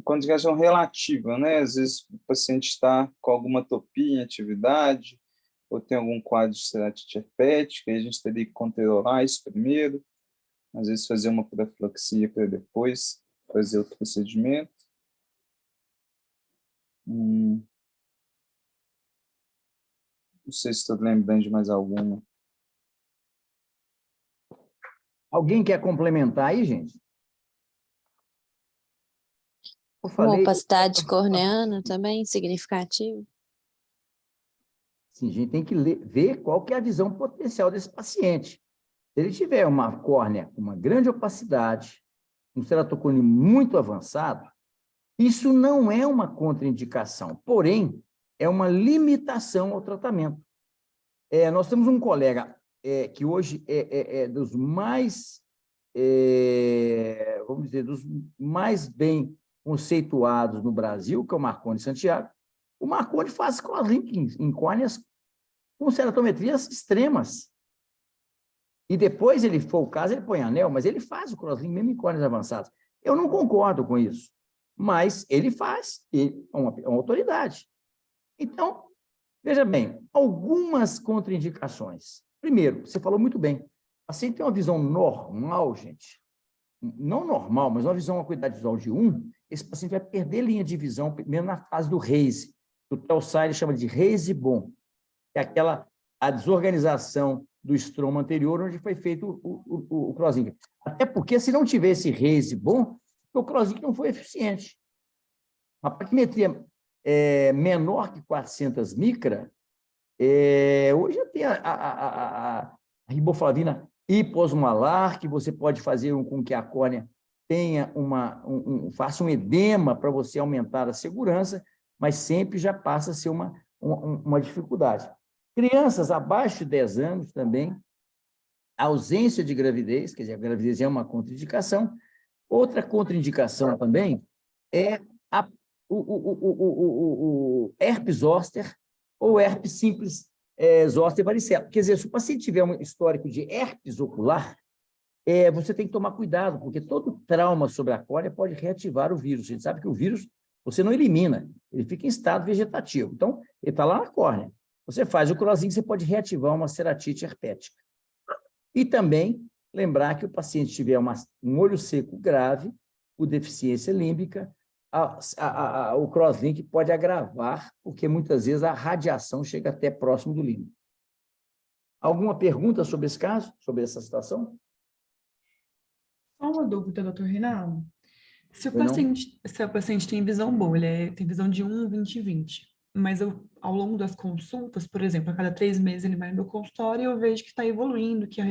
Speaker 5: Contraindicação relativa, né? Às vezes o paciente está com alguma atopia em atividade, ou tem algum quadro de ceratite herpética, e a gente teria que controlar isso primeiro, às vezes fazer uma profilaxia para depois fazer outro procedimento. Não sei se estou lembrando de mais alguma.
Speaker 1: Alguém quer complementar aí, gente? Eu
Speaker 4: Uma
Speaker 1: falei...
Speaker 4: opacidade corneana também significativa.
Speaker 1: Sim, a gente tem que ver qual que é a visão potencial desse paciente. Se ele tiver uma córnea com uma grande opacidade, um ceratocone muito avançado, isso não é uma contraindicação, porém, é uma limitação ao tratamento. Nós temos um colega que hoje é dos mais, vamos dizer, dos mais bem conceituados no Brasil, que é o Marconi Santiago. O Marconi faz crosslink em córneas com ceratometrias extremas. E depois, ele for o caso, ele põe anel, mas ele faz o crosslink mesmo em córneas avançadas. Eu não concordo com isso, mas ele faz, ele é uma autoridade. Então, veja bem, algumas contraindicações. Primeiro, você falou muito bem, o paciente tem uma visão normal, gente, não normal, mas uma visão, uma qualidade visual de 1, esse paciente vai perder linha de visão, mesmo na fase do Reise. O Telsai chama de Reise bom, que é a desorganização do estroma anterior, onde foi feito o crosslink. Até porque, se não tivesse Reise bom, o crosslink não foi eficiente. Uma paquimetria menor que 400 micra, Hoje tem a riboflavina hiposmolar, que você pode fazer com que a córnea tenha faça um edema para você aumentar a segurança, mas sempre já passa a ser uma dificuldade. Crianças abaixo de 10 anos também, a ausência de gravidez, quer dizer, a gravidez é uma contraindicação. Outra contraindicação também é o herpes zoster ou herpes simples zoster varicela. Quer dizer, se o paciente tiver um histórico de herpes ocular, você tem que tomar cuidado, porque todo trauma sobre a córnea pode reativar o vírus. A gente sabe que o vírus você não elimina, ele fica em estado vegetativo. Então, ele está lá na córnea. Você faz o crosslink, você pode reativar uma ceratite herpética. E também lembrar que o paciente tiver um olho seco grave, por deficiência límbica, o crosslink pode agravar, porque muitas vezes a radiação chega até próximo do límbico. Alguma pergunta sobre esse caso, sobre essa situação?
Speaker 6: Só uma dúvida, doutor Reinaldo. Se o
Speaker 1: Pois não?
Speaker 6: paciente tem visão boa, ele tem visão de 1, 20 e 20, mas ao longo das consultas, por exemplo, a cada 3 meses ele vai no meu consultório e eu vejo que está evoluindo, que a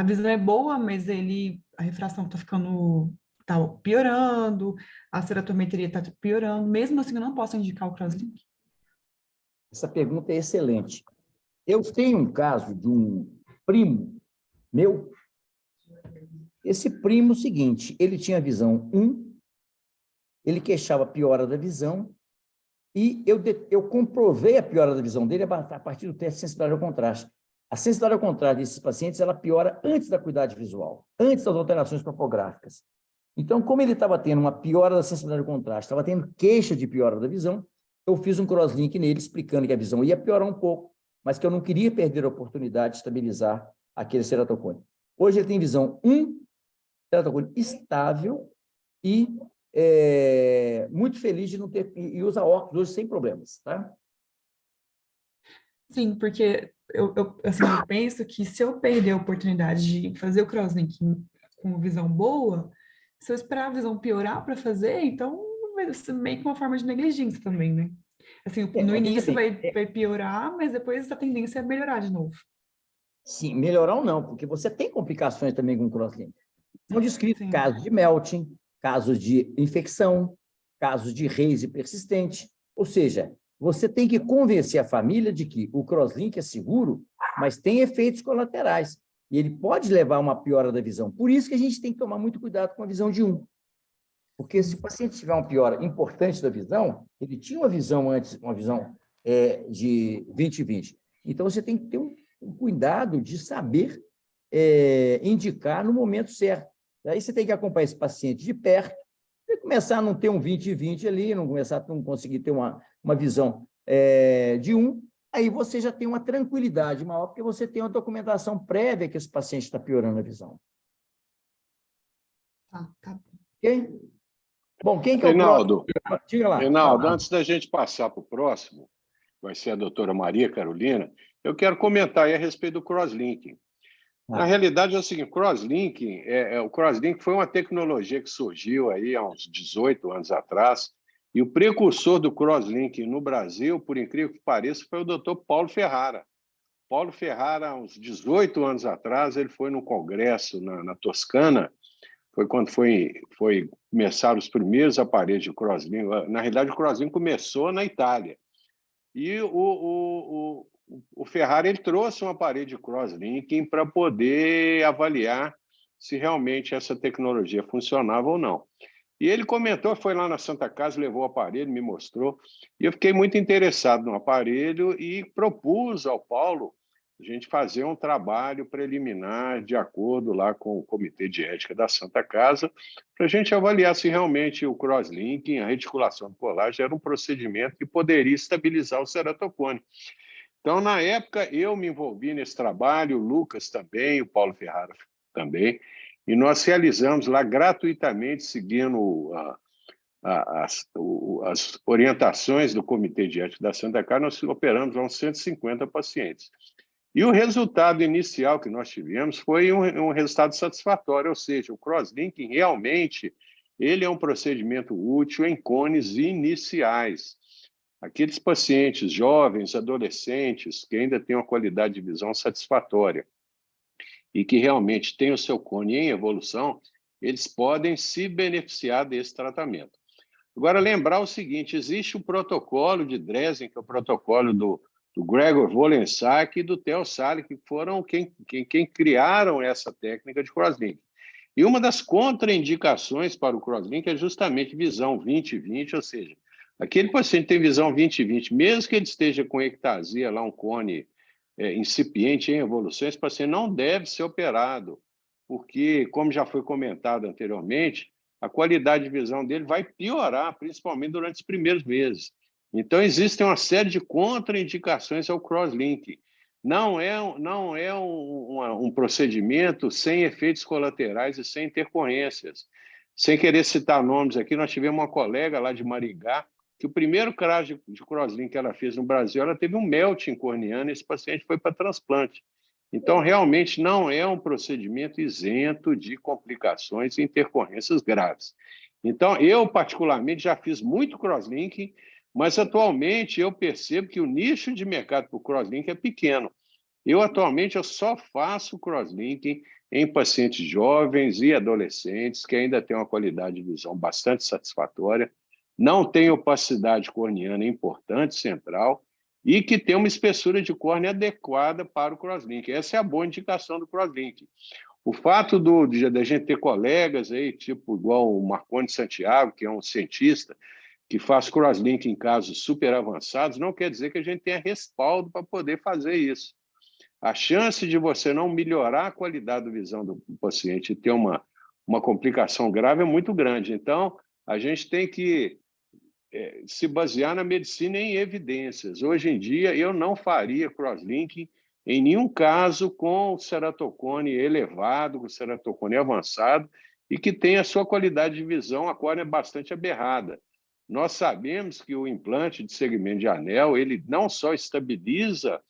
Speaker 6: visão é boa, mas a refração está piorando, a ceratometria está piorando, mesmo assim eu não posso indicar o crosslink?
Speaker 1: Essa pergunta é excelente. Eu tenho um caso de um primo meu. Esse primo, o seguinte, ele tinha visão 1, ele queixava piora da visão, e eu comprovei a piora da visão dele a partir do teste de sensibilidade ao contraste. A sensibilidade ao contraste desses pacientes, ela piora antes da acuidade visual, antes das alterações topográficas. Então, como ele estava tendo uma piora da sensibilidade ao contraste, estava tendo queixa de piora da visão, eu fiz um crosslink nele explicando que a visão ia piorar um pouco, mas que eu não queria perder a oportunidade de estabilizar aquele ceratocone. Hoje ele tem visão 1, ceratocone estável e muito feliz de não ter, e usa óculos hoje sem problemas, tá?
Speaker 6: Sim, porque eu penso que se eu perder a oportunidade de fazer o crosslink com visão boa, se eu esperar a visão piorar para fazer, então vai ser meio que uma forma de negligência também, né? Assim, no início vai piorar, mas depois a tendência é melhorar de novo.
Speaker 1: Sim, melhorar ou não, porque você tem complicações também com o crosslink. São descritos
Speaker 6: Sim.
Speaker 1: casos de melting, casos de infecção, casos de raise persistente. Ou seja, você tem que convencer a família de que o crosslink é seguro, mas tem efeitos colaterais. E ele pode levar a uma piora da visão. Por isso que a gente tem que tomar muito cuidado com a visão de 1. Porque se o paciente tiver uma piora importante da visão, ele tinha uma visão antes, uma visão de 20/20. Então, você tem que ter um cuidado de saber indicar no momento certo. Aí você tem que acompanhar esse paciente de perto, e começar a não ter um 20/20 ali, não conseguir ter uma visão de 1, aí você já tem uma tranquilidade maior, porque você tem uma documentação prévia que esse paciente está piorando a visão.
Speaker 6: Tá.
Speaker 1: Ok? Bom, quem que é o
Speaker 2: Reinaldo,
Speaker 1: próximo? Diga lá.
Speaker 2: Reinaldo, antes da gente passar para o próximo, vai ser a doutora Maria Carolina, eu quero comentar aí a respeito do crosslinking. Na realidade, é o seguinte, o crosslink foi uma tecnologia que surgiu aí há uns 18 anos atrás, e o precursor do crosslink no Brasil, por incrível que pareça, foi o doutor Paulo Ferrara. Paulo Ferrara, há uns 18 anos atrás, ele foi num congresso na Toscana, foi quando começaram os primeiros aparelhos de crosslink. Na realidade, o crosslink começou na Itália. E o Ferrari ele trouxe um aparelho de crosslinking para poder avaliar se realmente essa tecnologia funcionava ou não. E ele comentou, foi lá na Santa Casa, levou o aparelho, me mostrou, e eu fiquei muito interessado no aparelho e propus ao Paulo a gente fazer um trabalho preliminar de acordo lá com o Comitê de Ética da Santa Casa, para a gente avaliar se realmente o crosslinking, a reticulação polar, era um procedimento que poderia estabilizar o ceratocone. Então, na época, eu me envolvi nesse trabalho, o Lucas também, o Paulo Ferrara também, e nós realizamos lá gratuitamente, seguindo as orientações do Comitê de Ética da Santa Casa, nós operamos lá uns 150 pacientes. E o resultado inicial que nós tivemos foi um resultado satisfatório, ou seja, o crosslinking realmente ele é um procedimento útil em cones iniciais. Aqueles pacientes jovens, adolescentes, que ainda têm uma qualidade de visão satisfatória e que realmente têm o seu cone em evolução, eles podem se beneficiar desse tratamento. Agora, lembrar o seguinte, existe o protocolo de Dresden, que é o protocolo do Gregor Wollensak e do Theo Salik, que foram quem criaram essa técnica de crosslink. E uma das contraindicações para o crosslink é justamente visão 20/20, ou seja, aquele paciente tem visão 20/20, mesmo que ele esteja com ectasia, lá um cone incipiente em evolução, esse paciente não deve ser operado, porque, como já foi comentado anteriormente, a qualidade de visão dele vai piorar, principalmente durante os primeiros meses. Então, existem uma série de contraindicações ao crosslink. Não é um procedimento sem efeitos colaterais e sem intercorrências. Sem querer citar nomes aqui, nós tivemos uma colega lá de Maringá, que o primeiro caso de crosslink que ela fez no Brasil, ela teve um melting corneano e esse paciente foi para transplante. Então, realmente, não é um procedimento isento de complicações e intercorrências graves. Então, eu, particularmente, já fiz muito crosslink, mas, atualmente, eu percebo que o nicho de mercado para o crosslink é pequeno. Atualmente, eu só faço crosslink em pacientes jovens e adolescentes que ainda têm uma qualidade de visão bastante satisfatória, não têm opacidade corneana importante, central, e que tem uma espessura de córnea adequada para o crosslink. Essa é a boa indicação do crosslink. O fato da gente ter colegas aí, tipo igual o Marconi Santiago, que é um cientista, que faz crosslink em casos super avançados, não quer dizer que a gente tenha respaldo para poder fazer isso. A chance de você não melhorar a qualidade da visão do paciente e ter uma complicação grave é muito grande. Então, a gente tem que se basear na medicina em evidências. Hoje em dia, eu não faria crosslink em nenhum caso com ceratocone elevado, com ceratocone avançado, e que tem a sua qualidade de visão, a córnea é bastante aberrada. Nós sabemos que o implante de segmento de anel, ele não só estabiliza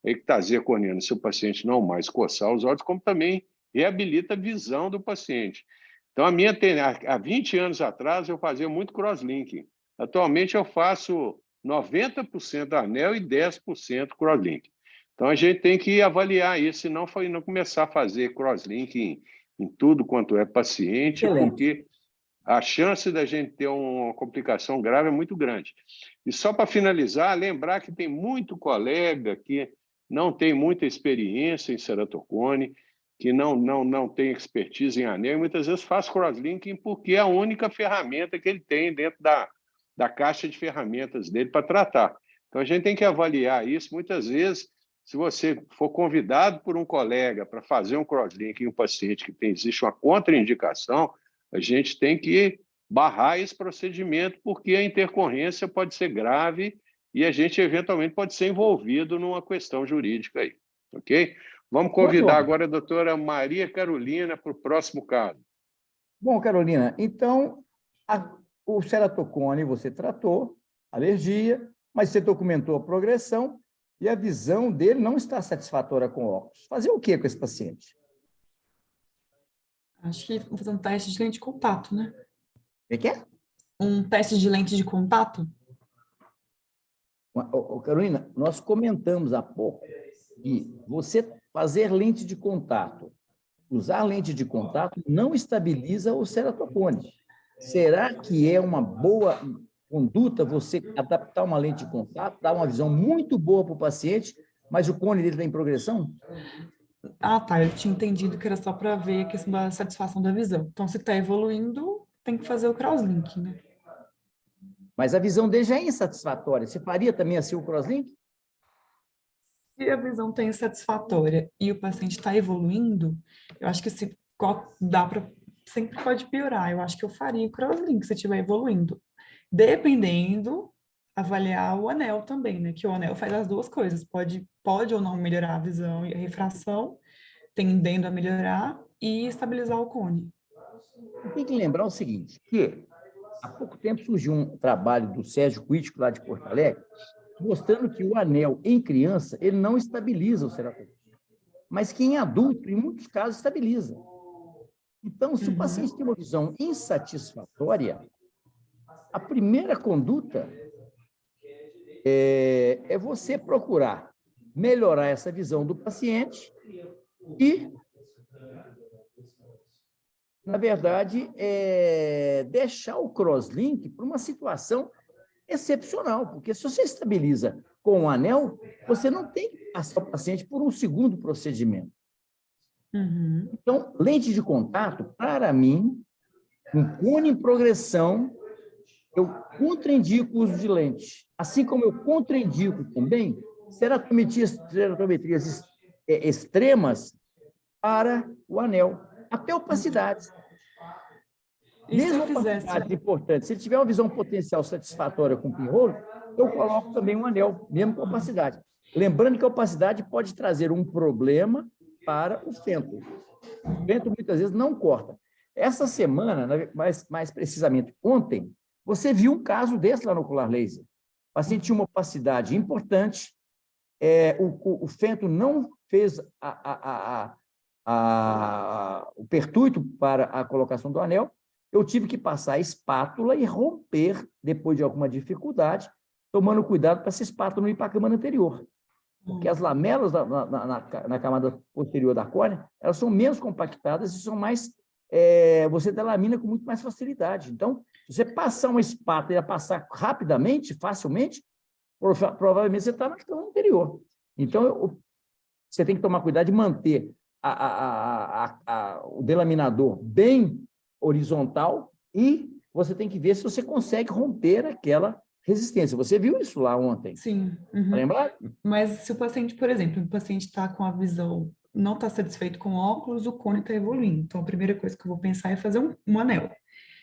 Speaker 2: a ectasia corneana se o paciente não mais coçar os olhos, como também reabilita a visão do paciente. Então, há 20 anos atrás, eu fazia muito crosslink. Atualmente, eu faço 90% anel e 10% crosslink. Então, a gente tem que avaliar isso, e não começar a fazer crosslink em tudo quanto é paciente,
Speaker 1: Excelente.
Speaker 2: porque a chance da gente ter uma complicação grave é muito grande. E só para finalizar, lembrar que tem muito colega que não tem muita experiência em ceratocone, que não tem expertise em anel, e muitas vezes faz crosslinking porque é a única ferramenta que ele tem dentro da caixa de ferramentas dele para tratar. Então, a gente tem que avaliar isso. Muitas vezes, se você for convidado por um colega para fazer um crosslink em um paciente que existe uma contraindicação, a gente tem que barrar esse procedimento, porque a intercorrência pode ser grave e a gente, eventualmente, pode ser envolvido numa questão jurídica aí, ok? Vamos convidar agora a doutora Maria Carolina para o próximo caso.
Speaker 1: Bom, Carolina, então, o ceratocone você tratou, alergia, mas você documentou a progressão e a visão dele não está satisfatória com óculos. Fazer o que com esse paciente?
Speaker 6: Acho que vou fazer um teste de lente de contato, né?
Speaker 1: O que é?
Speaker 6: Um teste de lente de contato?
Speaker 1: Carolina, nós comentamos há pouco que você fazer lente de contato, usar lente de contato, não estabiliza o ceratocone. Será que é uma boa conduta você adaptar uma lente de contato, dar uma visão muito boa para o paciente, mas o cone dele está em progressão?
Speaker 6: Ah, tá. Eu tinha entendido que era só para ver a questão da satisfação da visão. Então, se está evoluindo, tem que fazer o crosslink, né?
Speaker 1: Mas a visão dele já é insatisfatória. Você faria também assim o crosslink?
Speaker 6: Se a visão está insatisfatória e o paciente está evoluindo, eu acho que sempre pode piorar. Eu acho que eu faria o crosslink se estiver evoluindo. Dependendo, avaliar o anel também, né? Que o anel faz as duas coisas. Pode ou não melhorar a visão e a refração, tendendo a melhorar, e estabilizar o cone.
Speaker 1: Tem que lembrar o seguinte, que há pouco tempo surgiu um trabalho do Sérgio Quitico, lá de Porto Alegre, mostrando que o anel em criança, ele não estabiliza o ceratocone, mas que em adulto, em muitos casos, estabiliza. Então, se o paciente tem uma visão insatisfatória, a primeira conduta é você procurar melhorar essa visão do paciente e, na verdade, deixar o crosslink para uma situação excepcional, porque se você estabiliza com o anel, você não tem que passar o paciente por um segundo procedimento.
Speaker 6: Uhum.
Speaker 1: Então, lente de contato, para mim, um cone em progressão, eu contraindico o uso de lente. Assim como eu contraindico também ceratometrias extremas para o anel, até opacidades.
Speaker 6: E se
Speaker 1: Mesmo
Speaker 6: eu fizesse?
Speaker 1: opacidades importantes, se ele tiver uma visão potencial satisfatória com o pinhole, eu coloco também um anel, mesmo com opacidade. Lembrando que a opacidade pode trazer um problema para o fento. O fento, muitas vezes, não corta. Essa semana, mais precisamente ontem, você viu um caso desse lá no Ocular Laser. O paciente tinha uma opacidade importante, o fento não fez o pertuito para a colocação do anel, eu tive que passar a espátula e romper, depois de alguma dificuldade, tomando cuidado para essa espátula não ir para a câmara anterior. Porque as lamelas na camada posterior da córnea, elas são menos compactadas e são mais... você delamina com muito mais facilidade. Então, se você passar uma espátula e passar rapidamente, facilmente, provavelmente você está na câmara anterior. Então, você tem que tomar cuidado de manter o delaminador bem horizontal e você tem que ver se você consegue romper aquela resistência. Você viu isso lá ontem?
Speaker 6: Sim. Uhum.
Speaker 1: Lembra?
Speaker 6: Mas se o paciente, por exemplo, o paciente está com a visão, não está satisfeito com o óculos, o cone está evoluindo. Então, a primeira coisa que eu vou pensar é fazer um anel.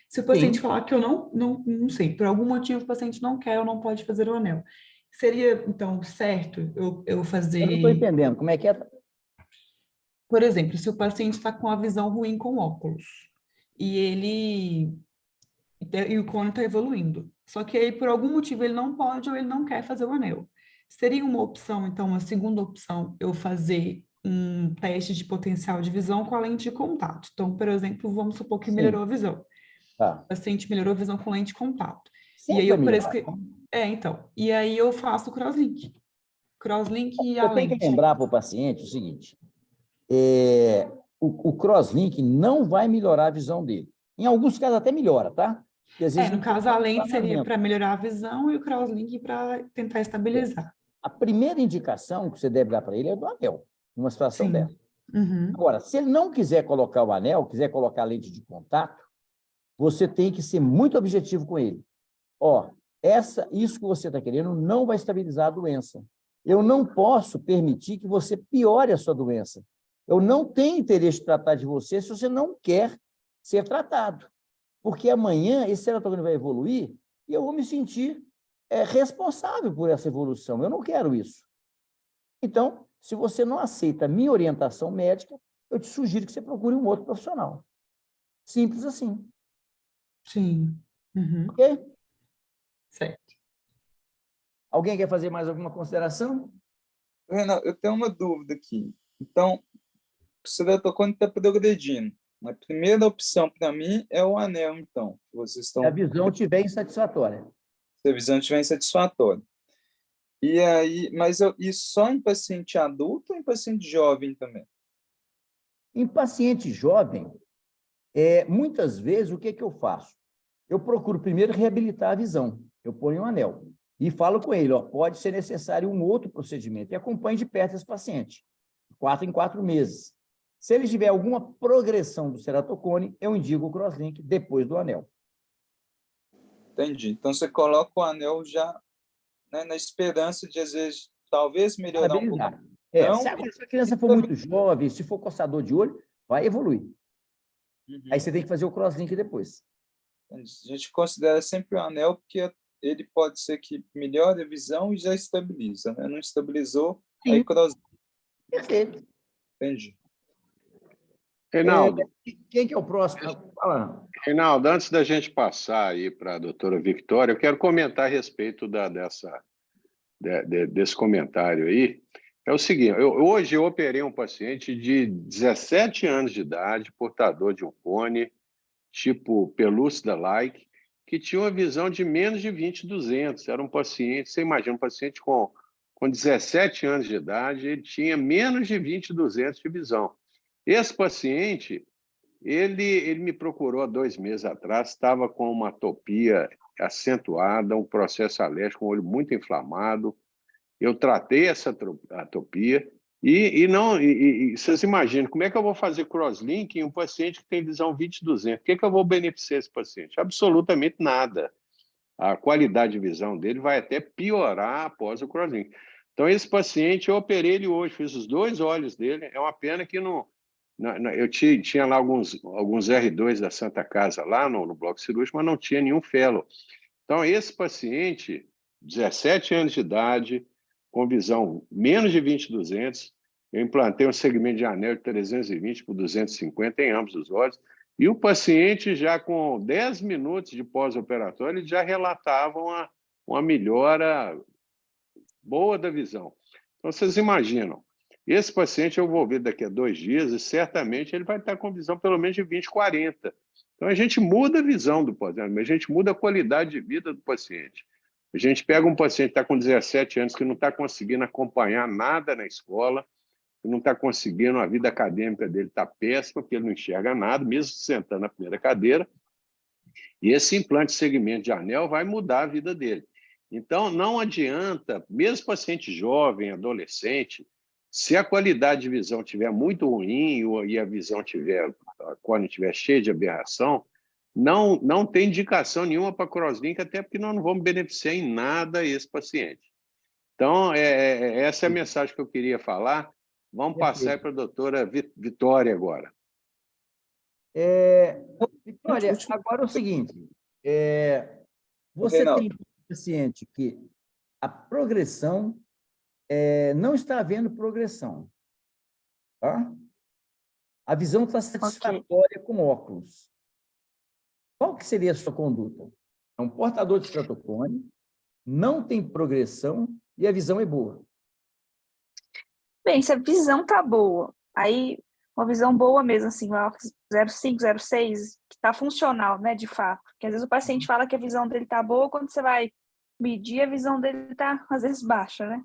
Speaker 6: Se o paciente falar que eu não sei, por algum motivo o paciente não quer ou não pode fazer o anel, seria, então, certo eu fazer...
Speaker 1: Eu não estou entendendo. Como é que é?
Speaker 6: Por exemplo, se o paciente está com a visão ruim com óculos e o cone está evoluindo, só que aí por algum motivo ele não pode ou ele não quer fazer o anel. Seria uma opção, então, uma segunda opção, eu fazer um teste de potencial de visão com a lente de contato. Então, por exemplo, vamos supor que melhorou a visão.
Speaker 1: Tá.
Speaker 6: O paciente melhorou a visão com lente de contato.
Speaker 1: Sempre
Speaker 6: e aí
Speaker 1: vai
Speaker 6: eu
Speaker 1: melhorar.
Speaker 6: então. E aí eu faço o crosslink. Crosslink e a
Speaker 1: Você tem que
Speaker 6: lente.
Speaker 1: lembrar para o paciente o seguinte: o crosslink não vai melhorar a visão dele. Em alguns casos até melhora, tá? Porque, às vezes,
Speaker 6: No
Speaker 1: não tem
Speaker 6: caso, a lente seria
Speaker 1: tratamento.
Speaker 6: para melhorar a visão e o crosslink para tentar estabilizar.
Speaker 1: A primeira indicação que você deve dar para ele é do anel, numa situação
Speaker 6: Sim.
Speaker 1: dessa.
Speaker 6: Uhum.
Speaker 1: Agora, se ele não quiser colocar o anel, quiser colocar a lente de contato, você tem que ser muito objetivo com ele. Isso que você está querendo não vai estabilizar a doença. Eu não posso permitir que você piore a sua doença. Eu não tenho interesse de tratar de você se você não quer ser tratado. Porque amanhã esse ceratocone vai evoluir e eu vou me sentir responsável por essa evolução. Eu não quero isso. Então, se você não aceita a minha orientação médica, eu te sugiro que você procure um outro profissional. Simples assim.
Speaker 6: Sim. Uhum.
Speaker 1: Ok?
Speaker 6: Certo.
Speaker 1: Alguém quer fazer mais alguma consideração?
Speaker 5: Renan, eu tenho uma dúvida aqui. Então, o ceratocone está progredindo. A primeira opção para mim é o anel, então. Vocês estão...
Speaker 1: Se a visão estiver insatisfatória.
Speaker 5: Se a visão estiver insatisfatória. E aí, isso só em paciente adulto ou em paciente jovem também?
Speaker 1: Em paciente jovem, muitas vezes, o que eu faço? Eu procuro primeiro reabilitar a visão. Eu ponho um anel e falo com ele, pode ser necessário um outro procedimento. E acompanho de perto esse paciente, 4 em 4 meses. Se ele tiver alguma progressão do ceratocone, eu indico o crosslink depois do anel.
Speaker 5: Entendi. Então, você coloca o anel já, né, na esperança de, às vezes, talvez melhorar um pouco.
Speaker 1: Se a criança for muito jovem, se for coçador de olho, vai evoluir.
Speaker 5: Uhum.
Speaker 1: Aí você tem que fazer o crosslink depois.
Speaker 5: A gente considera sempre o anel porque ele pode ser que melhore a visão e já estabiliza, né? Não estabilizou,
Speaker 1: Sim.
Speaker 5: aí crosslink.
Speaker 1: Perfeito.
Speaker 5: Entendi.
Speaker 2: Reinaldo,
Speaker 1: Quem que é o próximo? Fala.
Speaker 2: Reinaldo, antes da gente passar aí para a doutora Victória, eu quero comentar a respeito desse comentário aí. É o seguinte, hoje eu operei um paciente de 17 anos de idade, portador de um cone, tipo pelúcida-like, que tinha uma visão de menos de 20/200. Era um paciente, você imagina, um paciente com 17 anos de idade, ele tinha menos de 20/200 de visão. Esse paciente, ele me procurou há 2 meses atrás, estava com uma atopia acentuada, um processo alérgico, um olho muito inflamado. Eu tratei essa atopia e vocês imaginam, como é que eu vou fazer crosslink em um paciente que tem visão 20/200? O que eu vou beneficiar esse paciente? Absolutamente nada. A qualidade de visão dele vai até piorar após o crosslink. Então, esse paciente, eu operei ele hoje, fiz os 2 olhos dele. É uma pena que não... Eu tinha lá alguns R2 da Santa Casa, lá no bloco cirúrgico, mas não tinha nenhum fellow. Então, esse paciente, 17 anos de idade, com visão menos de 20/200, eu implantei um segmento de anel de 320 por 250 em ambos os olhos, e o paciente, já com 10 minutos de pós-operatório, ele já relatava uma melhora boa da visão. Então, vocês imaginam, esse paciente eu vou ver daqui a 2 dias e certamente ele vai estar com visão pelo menos de 20/40. Então, a gente muda a visão do paciente, a gente muda a qualidade de vida do paciente. A gente pega um paciente que está com 17 anos, que não está conseguindo acompanhar nada na escola, que não está conseguindo, a vida acadêmica dele está péssima, porque ele não enxerga nada, mesmo sentando na primeira cadeira, e esse implante de segmento de anel vai mudar a vida dele. Então, não adianta, mesmo paciente jovem, adolescente, se a qualidade de visão estiver muito ruim e a visão a córnea estiver cheia de aberração, não tem indicação nenhuma para crosslink, até porque nós não vamos beneficiar em nada esse paciente. Então, essa é a mensagem que eu queria falar. Vamos passar para a doutora Vitória agora.
Speaker 1: Vitória, agora é o seguinte, você tem um paciente que a progressão, não está havendo progressão, tá? A visão está satisfatória com óculos. Qual que seria a sua conduta? É um portador de ceratocone, não tem progressão e a visão é boa.
Speaker 7: Bem, se a visão está boa, aí uma visão boa mesmo, assim, 0,5, 0,6, que está funcional, né, de fato. Porque às vezes o paciente fala que a visão dele está boa, quando você vai medir, a visão dele está, às vezes, baixa, né?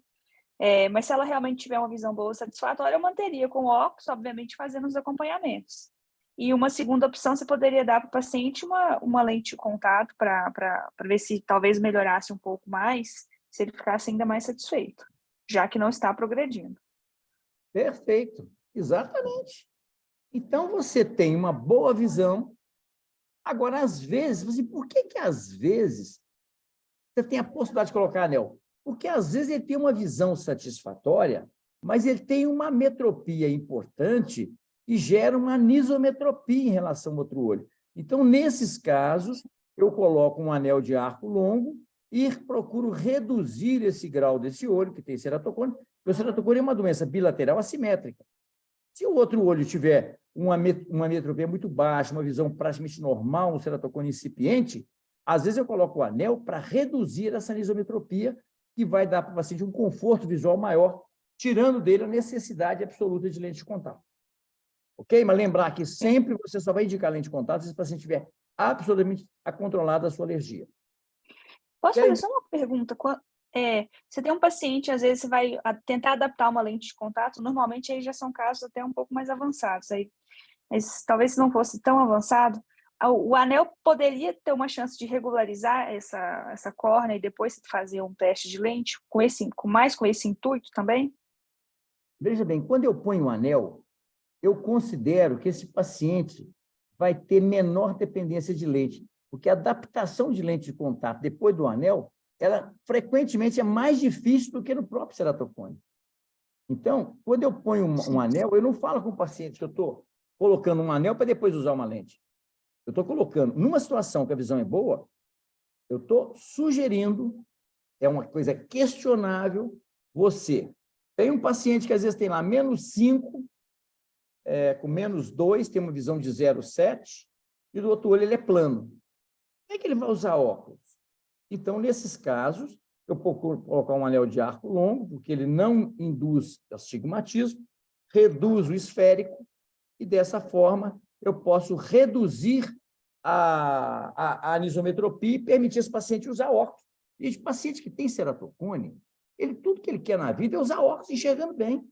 Speaker 7: Mas se ela realmente tiver uma visão boa, satisfatória, eu manteria com óculos, obviamente, fazendo os acompanhamentos. E uma segunda opção, você poderia dar para o paciente uma lente de contato para ver se talvez melhorasse um pouco mais, se ele ficasse ainda mais satisfeito, já que não está progredindo.
Speaker 1: Perfeito, exatamente. Então, você tem uma boa visão. Agora, às vezes, por que às vezes você tem a possibilidade de colocar anel? Porque às vezes ele tem uma visão satisfatória, mas ele tem uma metropia importante que gera uma anisometropia em relação ao outro olho. Então, nesses casos, eu coloco um anel de arco longo e procuro reduzir esse grau desse olho, que tem ceratocone, porque o ceratocone é uma doença bilateral assimétrica. Se o outro olho tiver uma metropia muito baixa, uma visão praticamente normal, um ceratocone incipiente, às vezes eu coloco o anel para reduzir essa anisometropia, que vai dar para o paciente um conforto visual maior, tirando dele a necessidade absoluta de lente de contato. Ok? Mas lembrar que sempre você só vai indicar lente de contato se o paciente tiver absolutamente controlada a sua alergia.
Speaker 7: Posso fazer só uma pergunta? Você tem um paciente, às vezes você vai tentar adaptar uma lente de contato, normalmente aí já são casos até um pouco mais avançados. Aí, mas talvez se não fosse tão avançado, o anel poderia ter uma chance de regularizar essa córnea e depois fazer um teste de lente com esse intuito também?
Speaker 1: Veja bem, quando eu ponho um anel, eu considero que esse paciente vai ter menor dependência de lente, porque a adaptação de lente de contato depois do anel, ela frequentemente é mais difícil do que no próprio ceratocone. Então, quando eu ponho um anel, eu não falo com o paciente que eu estou colocando um anel para depois usar uma lente. Eu estou colocando, numa situação que a visão é boa, eu estou sugerindo, é uma coisa questionável, você tem um paciente que às vezes tem lá -5, com -2, tem uma visão de 0,7, e do outro olho ele é plano. Como é que ele vai usar óculos? Então, nesses casos, eu procuro colocar um anel de arco longo, porque ele não induz astigmatismo, reduz o esférico, e dessa forma eu posso reduzir a anisometropia e permitir esse paciente usar óculos. E o paciente que tem ceratocone, tudo que ele quer na vida é usar óculos enxergando bem.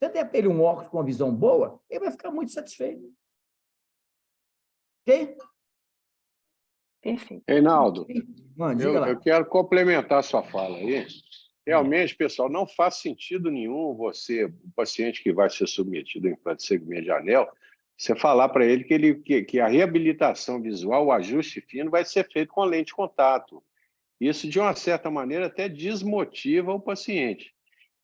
Speaker 1: Se der para ele um óculos com uma visão boa, ele vai ficar muito satisfeito. Ok?
Speaker 7: Perfeito.
Speaker 2: Reinaldo,
Speaker 1: Mano, diga lá.
Speaker 2: eu quero complementar a sua fala aí. Realmente, pessoal, não faz sentido nenhum você, o paciente que vai ser submetido ao implante de segmento de anel, você falar para ele que a reabilitação visual, o ajuste fino, vai ser feito com a lente de contato. Isso, de uma certa maneira, até desmotiva o paciente.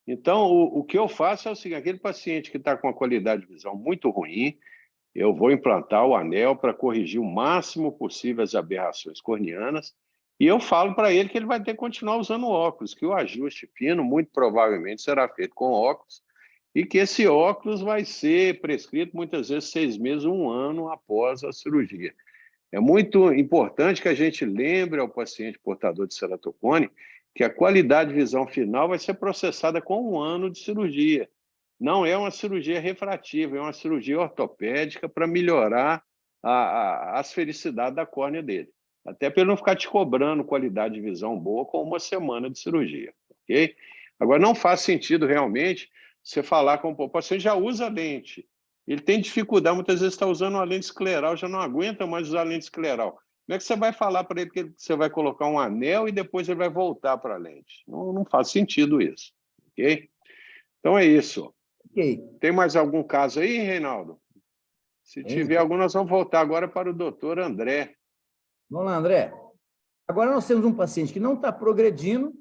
Speaker 2: Então, o que eu faço é o seguinte: aquele paciente que está com a qualidade de visão muito ruim, eu vou implantar o anel para corrigir o máximo possível as aberrações corneanas, e eu falo para ele que ele vai ter que continuar usando óculos, que o ajuste fino muito provavelmente será feito com óculos, e que esse óculos vai ser prescrito muitas vezes 6 meses, 1 ano após a cirurgia. É muito importante que a gente lembre ao paciente portador de ceratocone que a qualidade de visão final vai ser processada com 1 ano de cirurgia. Não é uma cirurgia refrativa, é uma cirurgia ortopédica para melhorar a asfericidade da córnea dele. Até para ele não ficar te cobrando qualidade de visão boa com 1 semana de cirurgia, ok? Agora, não faz sentido realmente você falar com o paciente já usa lente. Ele tem dificuldade, muitas vezes está usando uma lente escleral, já não aguenta mais usar a lente escleral. Como é que você vai falar para ele que você vai colocar um anel e depois ele vai voltar para a lente? Não faz sentido isso, ok? Então é isso.
Speaker 1: Ok.
Speaker 2: Tem mais algum caso aí, Reinaldo? Se tiver algum, nós vamos voltar agora para o doutor André.
Speaker 1: Vamos lá, André. Agora nós temos um paciente que não está progredindo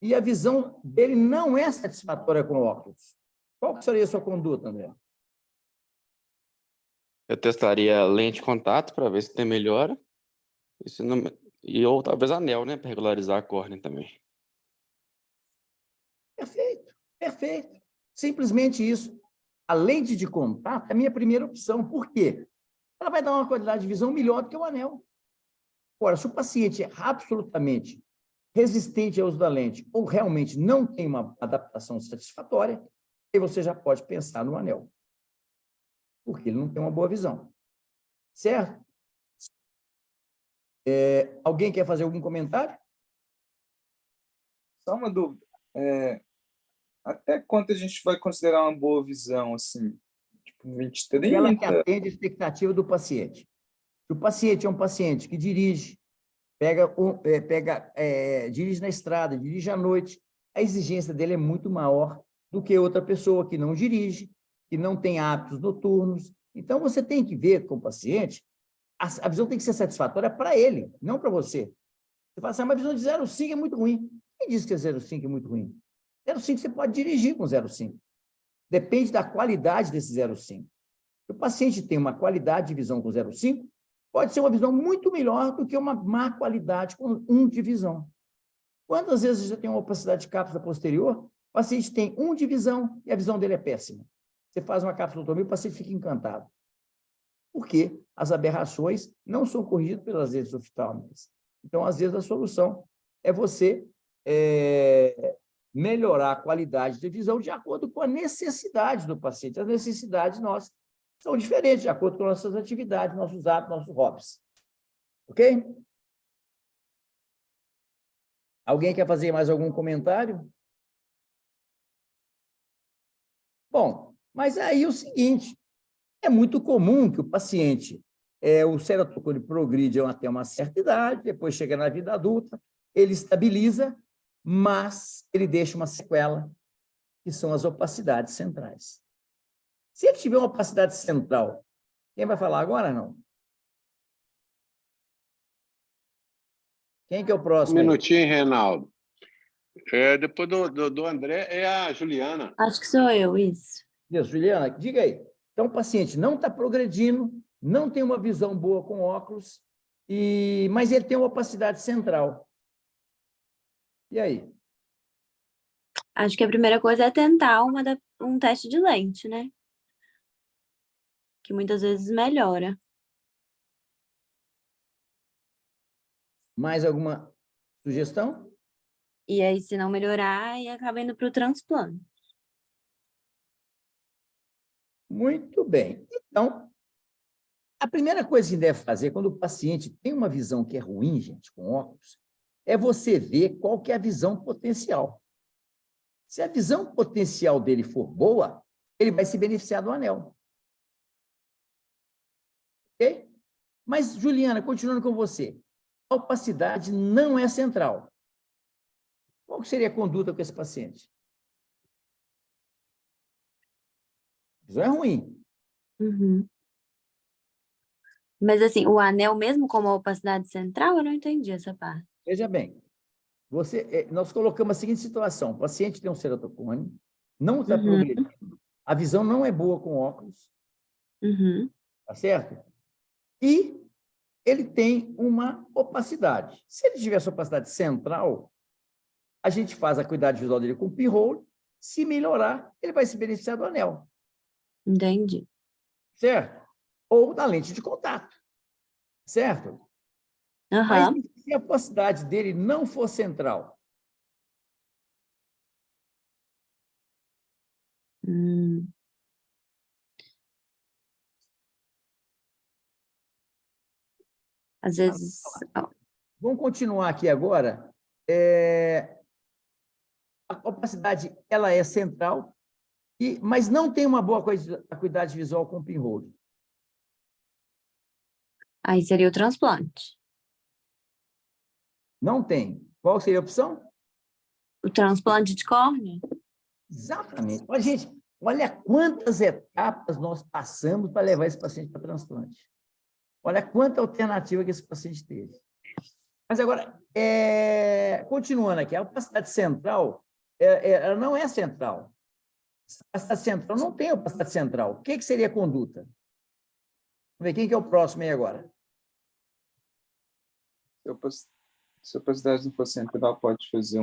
Speaker 1: e a visão dele não é satisfatória com óculos. Qual seria a sua conduta, André?
Speaker 3: Eu testaria lente de contato para ver se tem melhora. Ou talvez anel, né? Para regularizar a córnea também.
Speaker 1: Perfeito, perfeito. Simplesmente isso. A lente de contato é a minha primeira opção. Por quê? Ela vai dar uma qualidade de visão melhor do que o anel. Agora, se o paciente é absolutamente resistente ao uso da lente ou realmente não tem uma adaptação satisfatória, aí você já pode pensar no anel, porque ele não tem uma boa visão. Certo? Alguém quer fazer algum comentário?
Speaker 5: Só uma dúvida. Até quanto a gente vai considerar uma boa visão, assim? Tipo, 20,
Speaker 1: Ela que
Speaker 5: 30?
Speaker 1: atende a expectativa do paciente. Se o paciente é um paciente que dirige, dirige na estrada, dirige à noite, a exigência dele é muito maior do que outra pessoa que não dirige, que não tem hábitos noturnos. Então, você tem que ver com o paciente, a visão tem que ser satisfatória para ele, não para você. Você fala assim, mas a visão de 0,5 é muito ruim. Quem disse que 0,5 é muito ruim? 0,5 você pode dirigir com 0,5. Depende da qualidade desse 0,5. Se o paciente tem uma qualidade de visão com 0,5, pode ser uma visão muito melhor do que uma má qualidade com 1 de visão. Quantas vezes você tem uma opacidade de cápsula posterior, o paciente tem 1 de visão e a visão dele é péssima. Você faz uma capsulotomia, o paciente fica encantado. Por quê? As aberrações não são corrigidas pelas lentes oftálmicas. Então, às vezes, a solução é você melhorar a qualidade de visão de acordo com a necessidade do paciente. As necessidades nossas são diferentes, de acordo com nossas atividades, nossos hábitos, nossos hobbies. Ok? Alguém quer fazer mais algum comentário? Bom, mas aí é o seguinte, é muito comum que o paciente, o ceratocone progride até uma certa idade, depois chega na vida adulta, ele estabiliza, mas ele deixa uma sequela, que são as opacidades centrais. Se ele tiver uma opacidade central, quem vai falar agora, não? Quem que é o próximo
Speaker 2: Um
Speaker 1: aí?
Speaker 2: minutinho, Reinaldo. Depois do André é a Juliana.
Speaker 4: Acho que sou eu, isso.
Speaker 1: Isso, Juliana, diga aí. Então, o paciente não está progredindo, não tem uma visão boa com óculos, mas ele tem uma opacidade central. E aí?
Speaker 4: Acho que a primeira coisa é tentar um teste de lente, né? Que muitas vezes melhora.
Speaker 1: Mais alguma sugestão?
Speaker 4: E aí, se não melhorar, aí acaba indo para o transplante.
Speaker 1: Muito bem. Então, A primeira coisa que deve fazer quando o paciente tem uma visão que é ruim, gente, com óculos, é você ver qual que é a visão potencial. Se a visão potencial dele for boa, ele vai se beneficiar do anel. Ok? Mas, Juliana, continuando com você, a opacidade não é central. Qual seria a conduta com esse paciente? A visão é ruim.
Speaker 4: Uhum. Mas, assim, o anel mesmo como a opacidade central, eu não entendi essa parte.
Speaker 1: Veja bem, nós colocamos a seguinte situação: o paciente tem um ceratocone, não está progredindo, a visão não é boa com óculos, tá certo? E ele tem uma opacidade. Se ele tiver essa opacidade central, a gente faz a cuidado visual dele com o pinhole. Se melhorar, ele vai se beneficiar do anel.
Speaker 4: Entendi.
Speaker 1: Certo? Ou da lente de contato. Certo? Mas se a opacidade dele não for central,
Speaker 4: Às vezes...
Speaker 1: Vamos continuar aqui agora. A opacidade ela é central, mas não tem uma boa acuidade visual com o pinhole.
Speaker 4: Aí seria o transplante.
Speaker 1: Não tem. Qual seria a opção?
Speaker 4: O transplante de córnea?
Speaker 1: Exatamente. Olha, gente, olha quantas etapas nós passamos para levar esse paciente para transplante. Olha quanta alternativa que esse paciente teve. Mas agora, continuando aqui, a opacidade central, ela não é central. A opacidade central não tem opacidade central. O que seria a conduta? Vamos ver quem que é o próximo aí agora.
Speaker 5: Se a opacidade não for central, pode fazer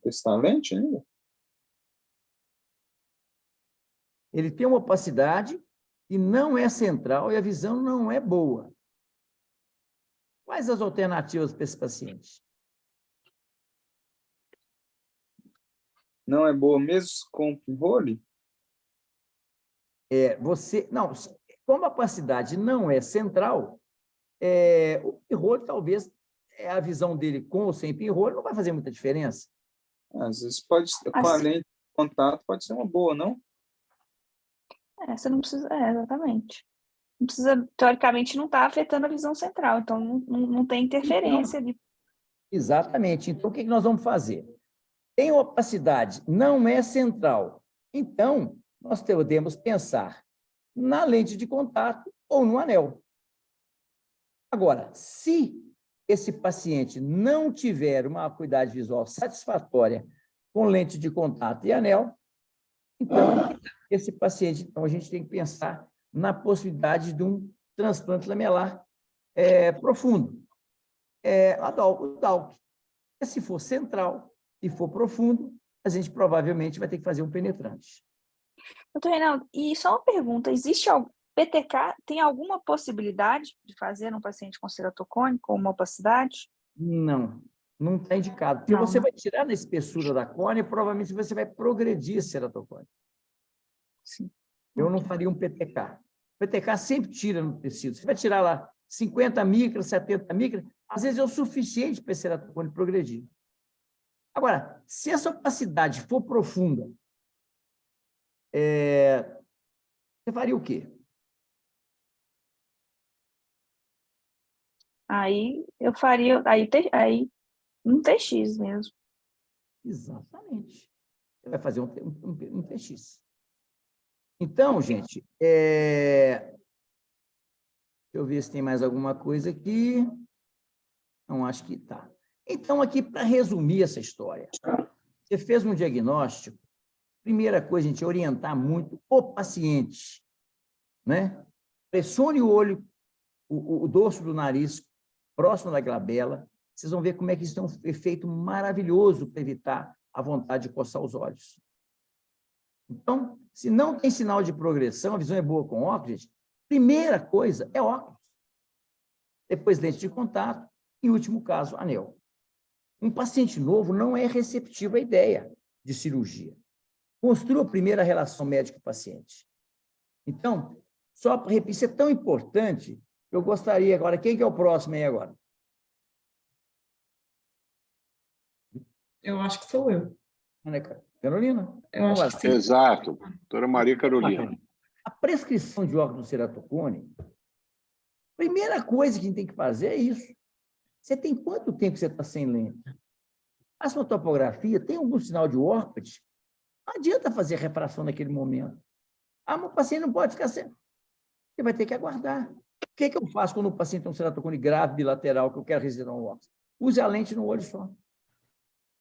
Speaker 5: testar a lente ainda?
Speaker 1: Ele tem uma opacidade e não é central e a visão não é boa. Quais as alternativas para esse paciente?
Speaker 5: Não é boa mesmo com o pinhole?
Speaker 1: Não, como a opacidade não é central, o pinhole talvez a visão dele com ou sem pinhole não vai fazer muita diferença.
Speaker 5: Às vezes pode, com a lente de contato, pode ser uma boa, não?
Speaker 7: Você não precisa, exatamente. Não precisa, teoricamente, não está afetando a visão central, então não tem interferência ali.
Speaker 1: Exatamente. Então, o que nós vamos fazer? Tem opacidade, não é central. Então, nós podemos pensar na lente de contato ou no anel. Agora, se esse paciente não tiver uma acuidade visual satisfatória com lente de contato e anel, então, esse paciente, então, a gente tem que pensar na possibilidade de um transplante lamelar profundo. O DALK. Se for central e for profundo, a gente provavelmente vai ter que fazer um penetrante.
Speaker 7: Doutor Reinaldo, e só uma pergunta, existe PTK, tem alguma possibilidade de fazer num paciente com ceratocone, com uma opacidade?
Speaker 1: Não está indicado. Porque você vai tirar na espessura da córnea e provavelmente você vai progredir a ceratocone.
Speaker 7: Sim.
Speaker 1: Eu não faria um PTK. O PTK sempre tira no tecido. Você vai tirar lá 50 micras, 70 micras, às vezes é o suficiente para esse ceratocone progredir. Agora, se essa opacidade for profunda, você faria o quê?
Speaker 7: Aí eu faria, aí um TX mesmo.
Speaker 1: Exatamente. Você vai fazer um TX. Então, gente, deixa eu ver se tem mais alguma coisa aqui. Não, acho que está. Então, aqui, para resumir essa história, você fez um diagnóstico, primeira coisa, a gente orientar muito o paciente, né? Pressione o olho, o dorso do nariz, próximo da glabela, vocês vão ver como é que isso tem um efeito maravilhoso para evitar a vontade de coçar os olhos. Então, se não tem sinal de progressão, a visão é boa com óculos, primeira coisa é óculos. Depois, lente de contato, em último caso, anel. Um paciente novo não é receptivo à ideia de cirurgia. Construa primeiro a relação médico-paciente. Então, Só para repetir, isso é tão importante, eu gostaria agora, quem que é o próximo aí agora?
Speaker 6: Eu acho que sou eu.
Speaker 1: Carolina?
Speaker 6: Eu acho que sim.
Speaker 2: Exato, doutora Maria Carolina.
Speaker 1: A prescrição de óxido de ceratocone, primeira coisa que a gente tem que fazer é isso. Você tem quanto tempo que você está sem lente? Faça uma topografia, tem algum sinal de Orpit? Não adianta fazer refração naquele momento. Ah, mas o paciente não pode ficar sem. Você vai ter que aguardar. O que eu faço quando o paciente tem um ceratocone grave bilateral, que eu quero residuar um óxido? Use a lente no olho só.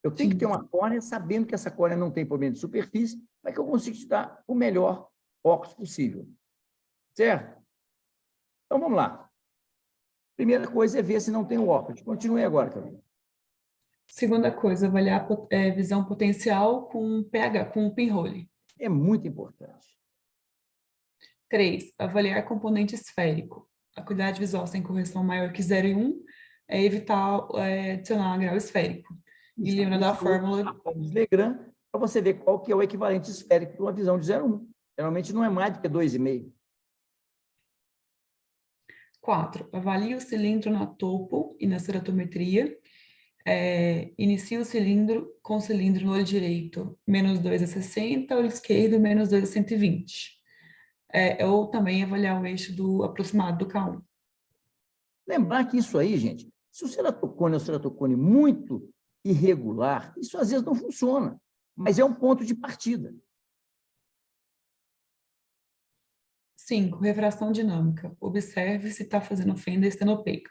Speaker 1: Eu tenho que ter uma córnea, sabendo que essa córnea não tem problema de superfície, para que eu consiga te dar o melhor óculos possível. Certo? Então, vamos lá. Primeira coisa é ver se não tem o óculos. Continue agora, Carolina.
Speaker 6: Segunda coisa, avaliar visão potencial com pH, com pinhole.
Speaker 1: É muito importante.
Speaker 6: 3, avaliar componente esférico. Acuidade visual sem correção maior que 0,1 é evitar adicionar grau esférico. E lembra da fórmula...
Speaker 1: A fórmula de Legrand, para você ver qual que é o equivalente esférico para uma visão de 0,1. Geralmente não é mais do que 2,5.
Speaker 6: 4, avalie o cilindro na topo e na ceratometria. Inicie o cilindro com o cilindro no olho direito, menos 2 a 60, olho esquerdo, menos 2 a 120. Ou também avaliar o eixo do aproximado do K1.
Speaker 1: Lembrar que isso aí, gente, se o ceratocone é um ceratocone muito irregular, isso às vezes não funciona, mas é um ponto de partida.
Speaker 6: 5, refração dinâmica. Observe se está fazendo fenda estenopeica.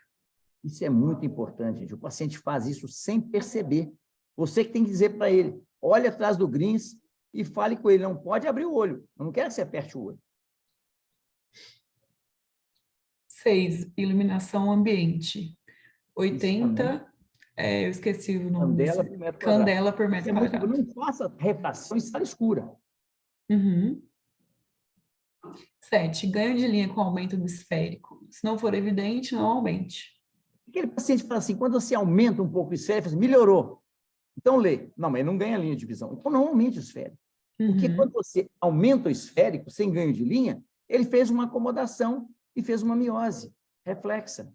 Speaker 1: Isso é muito importante, gente. O paciente faz isso sem perceber. Você que tem que dizer para ele, olhe atrás do Grins e fale com ele, não pode abrir o olho. Eu não quero que você aperte o olho.
Speaker 6: 6, iluminação ambiente. 80, eu esqueci o nome.
Speaker 1: Candela por metro quadrado.
Speaker 6: Candela por metro quadrado.
Speaker 1: Não faça refração em sala escura.
Speaker 6: Uhum. 7, ganho de linha com aumento do esférico. Se não for evidente, não aumente.
Speaker 1: Aquele paciente fala assim, quando você aumenta um pouco o esférico, assim, melhorou. Então lê. Não, mas não ganha linha de visão. Então não aumente o esférico. Porque quando você aumenta o esférico sem ganho de linha, ele fez uma acomodação e fez uma miose reflexa.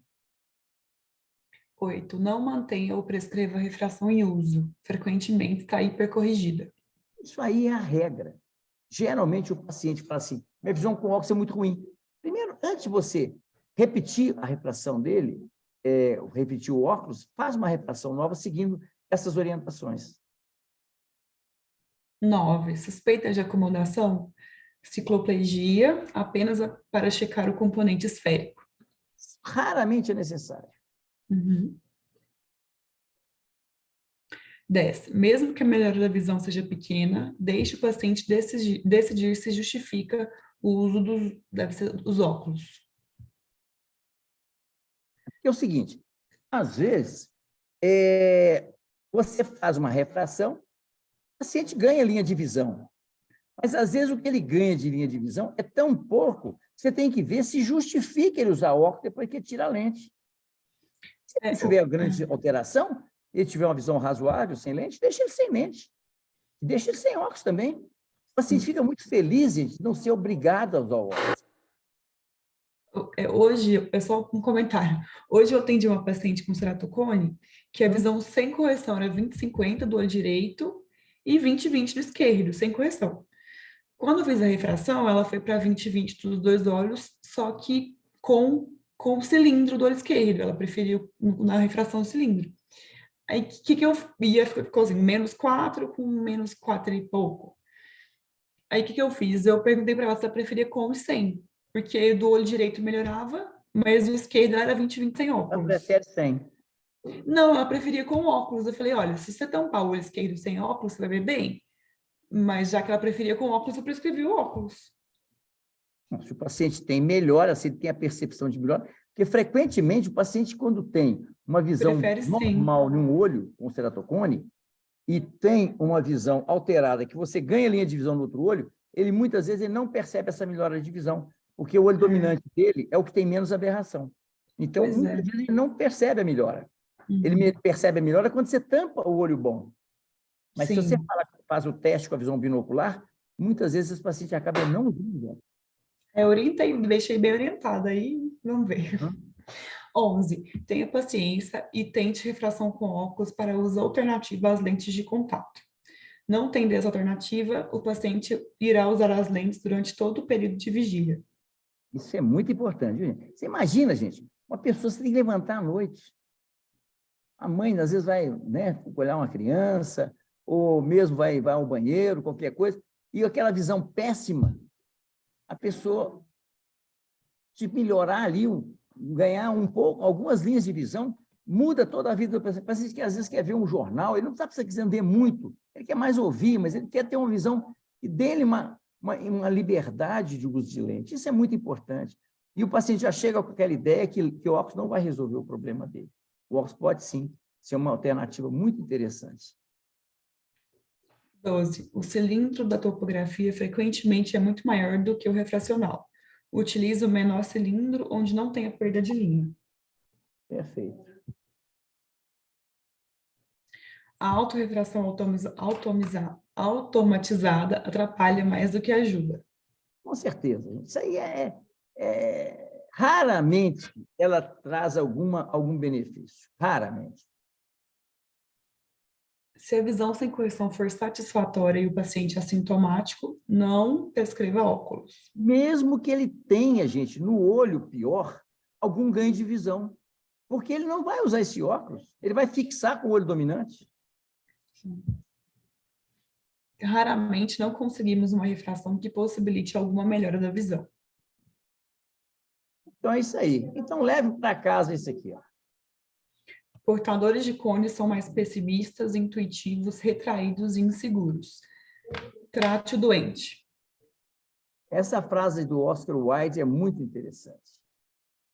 Speaker 6: 8, não mantenha ou prescreva refração em uso. Frequentemente está hipercorrigida.
Speaker 1: Isso aí é a regra. Geralmente o paciente fala assim, minha visão com óculos é muito ruim. Primeiro, antes de você repetir a refração dele, repetir o óculos, faz uma refração nova seguindo essas orientações.
Speaker 6: 9, suspeita de acomodação, cicloplegia, apenas para checar o componente esférico.
Speaker 1: Raramente é necessário.
Speaker 6: 10, mesmo que a melhora da visão seja pequena, deixe o paciente decidir se justifica o uso dos óculos.
Speaker 1: É o seguinte, às vezes, você faz uma refração, o paciente ganha linha de visão, mas às vezes o que ele ganha de linha de visão é tão pouco, você tem que ver se justifica ele usar óculos depois que ele tira a lente. Se ele tiver grande alteração, ele tiver uma visão razoável, sem lente, deixa ele sem lente. Deixa ele sem óculos também. O paciente fica muito feliz de não ser obrigado a usar óculos.
Speaker 6: Hoje, é só um comentário. Hoje eu atendi uma paciente com ceratocone que a visão sem correção era 20/50 do olho direito e 20/20 do esquerdo, sem correção. Quando eu fiz a refração, ela foi para 20/20 dos dois olhos, só que com o cilindro do olho esquerdo. Ela preferiu na refração o cilindro. Aí, o que eu ia? Ficou assim, -4 com -4 e pouco. Aí, o que eu fiz? Eu perguntei para ela se ela preferia com e sem. Porque do olho direito melhorava, mas o esquerdo era 20/20 sem óculos.
Speaker 1: Ela prefere sem.
Speaker 6: Não, ela preferia com óculos. Eu falei, olha, se você tampar o olho esquerdo sem óculos, você vai ver bem. Mas já que ela preferia com óculos, eu prescrevi o óculos.
Speaker 1: Se o paciente tem melhora, se ele tem a percepção de melhora, porque frequentemente o paciente, quando tem uma visão normal em um olho com ceratocone e tem uma visão alterada, que você ganha linha de visão no outro olho, ele muitas vezes ele não percebe essa melhora de visão, porque o olho dominante dele é o que tem menos aberração. Então, muitas vezes ele não percebe a melhora. Ele percebe a melhora quando você tampa o olho bom. Mas se você faz o teste com a visão binocular, muitas vezes esse paciente acaba não vendo.
Speaker 6: Eu orientei, deixei bem orientada, aí vamos ver.
Speaker 1: Uhum.
Speaker 6: 11. Tenha paciência e tente refração com óculos para uso alternativo às lentes de contato. Não tendo essa alternativa, o paciente irá usar as lentes durante todo o período de vigília.
Speaker 1: Isso é muito importante, viu, gente? Você imagina, gente, uma pessoa você tem que levantar à noite. A mãe, às vezes, vai, né, olhar uma criança, ou mesmo vai ao banheiro, qualquer coisa, e aquela visão péssima, a pessoa, se melhorar ali, ganhar um pouco, algumas linhas de visão, muda toda a vida do paciente. O paciente que às vezes quer ver um jornal, ele não está precisando ver muito, ele quer mais ouvir, mas ele quer ter uma visão que dê-lhe uma liberdade de uso de lente. Isso é muito importante. E o paciente já chega com aquela ideia que o óculos não vai resolver o problema dele. O óculos pode, sim, ser uma alternativa muito interessante.
Speaker 6: 12. O cilindro da topografia frequentemente é muito maior do que o refracional. Utilize o menor cilindro onde não tenha perda de linha.
Speaker 1: Perfeito.
Speaker 6: A autorrefração automatizada atrapalha mais do que ajuda.
Speaker 1: Com certeza. Isso aí raramente ela traz algum benefício. Raramente.
Speaker 6: Se a visão sem correção for satisfatória e o paciente assintomático, não prescreva óculos.
Speaker 1: Mesmo que ele tenha, gente, no olho pior, algum ganho de visão. Porque ele não vai usar esse óculos. Ele vai fixar com o olho dominante.
Speaker 6: Raramente não conseguimos uma refração que possibilite alguma melhora da visão.
Speaker 1: Então, é isso aí. Então, leve para casa isso aqui, ó.
Speaker 6: Portadores de cone são mais pessimistas, intuitivos, retraídos e inseguros. Trate o doente.
Speaker 1: Essa frase do Oscar Wilde é muito interessante.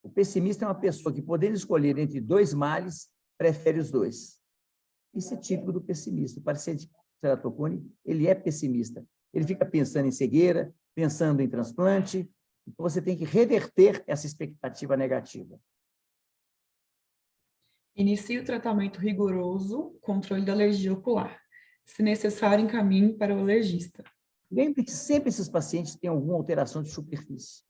Speaker 1: O pessimista é uma pessoa que, podendo escolher entre dois males, prefere os dois. Isso é típico do pessimista. O paciente ceratocone, ele é pessimista. Ele fica pensando em cegueira, pensando em transplante. Então, você tem que reverter essa expectativa negativa.
Speaker 6: Inicie o tratamento rigoroso, controle da alergia ocular. Se necessário, encaminhe para o alergista.
Speaker 1: Lembre que sempre esses pacientes têm alguma alteração de superfície.